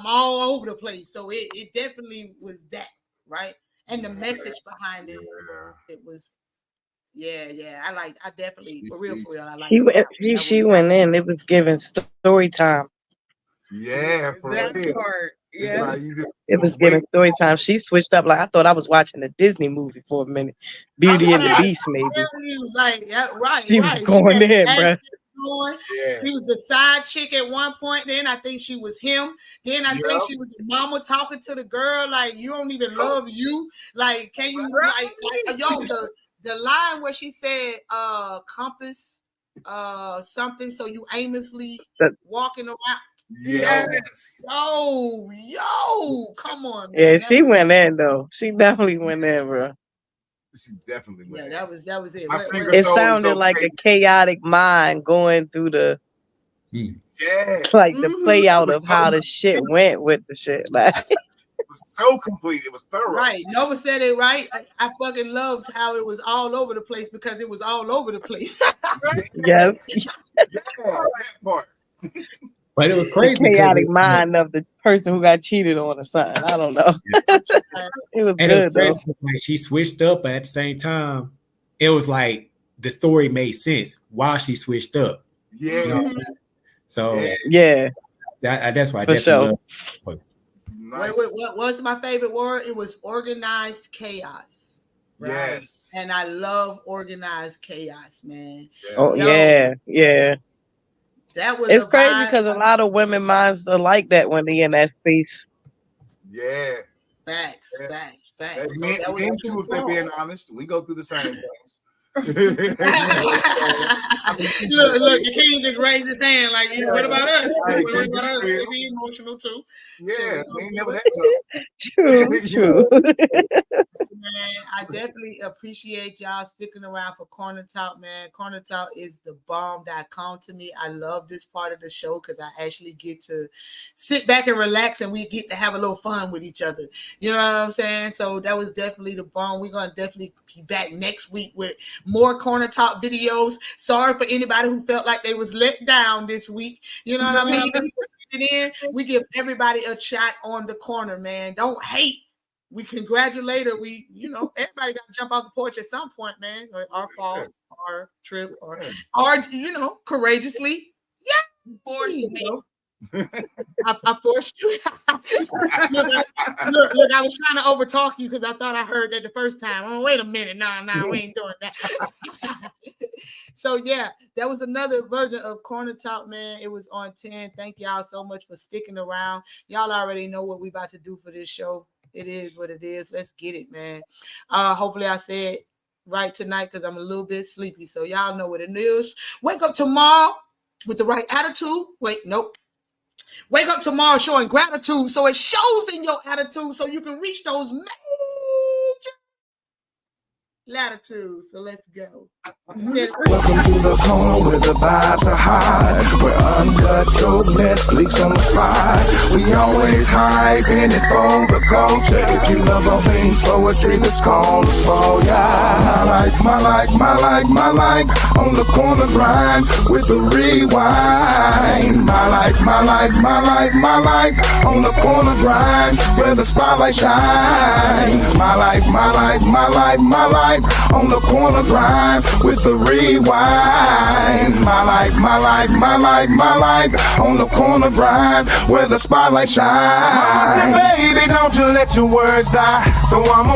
all over the place. So it definitely was that, right? And the message behind it, it was. Yeah. I definitely for real. I like it. She went in. It was giving story time. Yeah, for that real. part. Yeah. Like It was giving story time. She switched up. Like I thought I was watching a Disney movie for a minute. Beauty and the Beast, maybe. Like, yeah, right. She was going in, bro. She was the side chick at one point. Then I think she was him. Then I think she was the mama talking to the girl like, "You don't even love you." Like, can you the line where she said, "Compass, something," so you aimlessly walking around. Yes. Yo, come on, man. Yeah, she went in though. She definitely went in, bro. She definitely went in. That was it. It sounded like a chaotic mind going through the like the play out of how the shit went with the shit. Like it was so complete. It was thorough. Right. Nova said it right. I fucking loved how it was all over the place because it was all over the place. Yes. That part. But it was crazy. The chaotic mind of the person who got cheated on or something. I don't know. It was good though. Like she switched up, but at the same time, it was like the story made sense while she switched up. Yeah. You know? So yeah, that's why I definitely love. Wait, what was my favorite word? It was organized chaos. Right? Yes. And I love organized chaos, man. Oh yeah. That was it's crazy because a lot of women minds are like that when they in that space. Yeah. Facts. Me and you, if they're being honest, we go through the same things. Look, the king just raised his hand like, what about us? What about us? They be emotional too. Yeah, we ain't never that tough. True. Man, I definitely appreciate y'all sticking around for Corner Talk, man. Corner Talk is the bomb.com to me. I love this part of the show because I actually get to sit back and relax and we get to have a little fun with each other. You know what I'm saying? So that was definitely the bomb. We're going to definitely be back next week with more Corner Talk videos. Sorry for anybody who felt like they was let down this week. You know what I mean? We give everybody a shot on the corner, man. Don't hate. We congratulate her. Everybody got to jump off the porch at some point, man. Our fault, our trip, or courageously. Yeah, force me. I forced you. look, I was trying to overtalk you because I thought I heard that the first time. Oh, wait a minute. No, we ain't doing that. So, yeah, that was another version of Corner Talk, man. It was on 10. Thank y'all so much for sticking around. Y'all already know what we about to do for this show. It is what it is. Let's get it, man. Hopefully I said right tonight because I'm a little bit sleepy. So y'all know what it is. Wake up tomorrow with the right attitude. Wait, nope. Wake up tomorrow showing gratitude so it shows in your attitude so you can reach those major latitudes. So let's go. Welcome to the corner where the vibes are high, where uncut dopeless leaks on the spot. We always hyping it for the culture. If you love all things poetry, let's call this for ya. My like, on the corner grind with the rewind. My like, on the corner grind where the spotlight shines. My like, life on the corner grind with the rewind. My life, my life, my life, my life on the corner grind where the spotlight shines. Mama said, baby, don't you let your words die. So I'm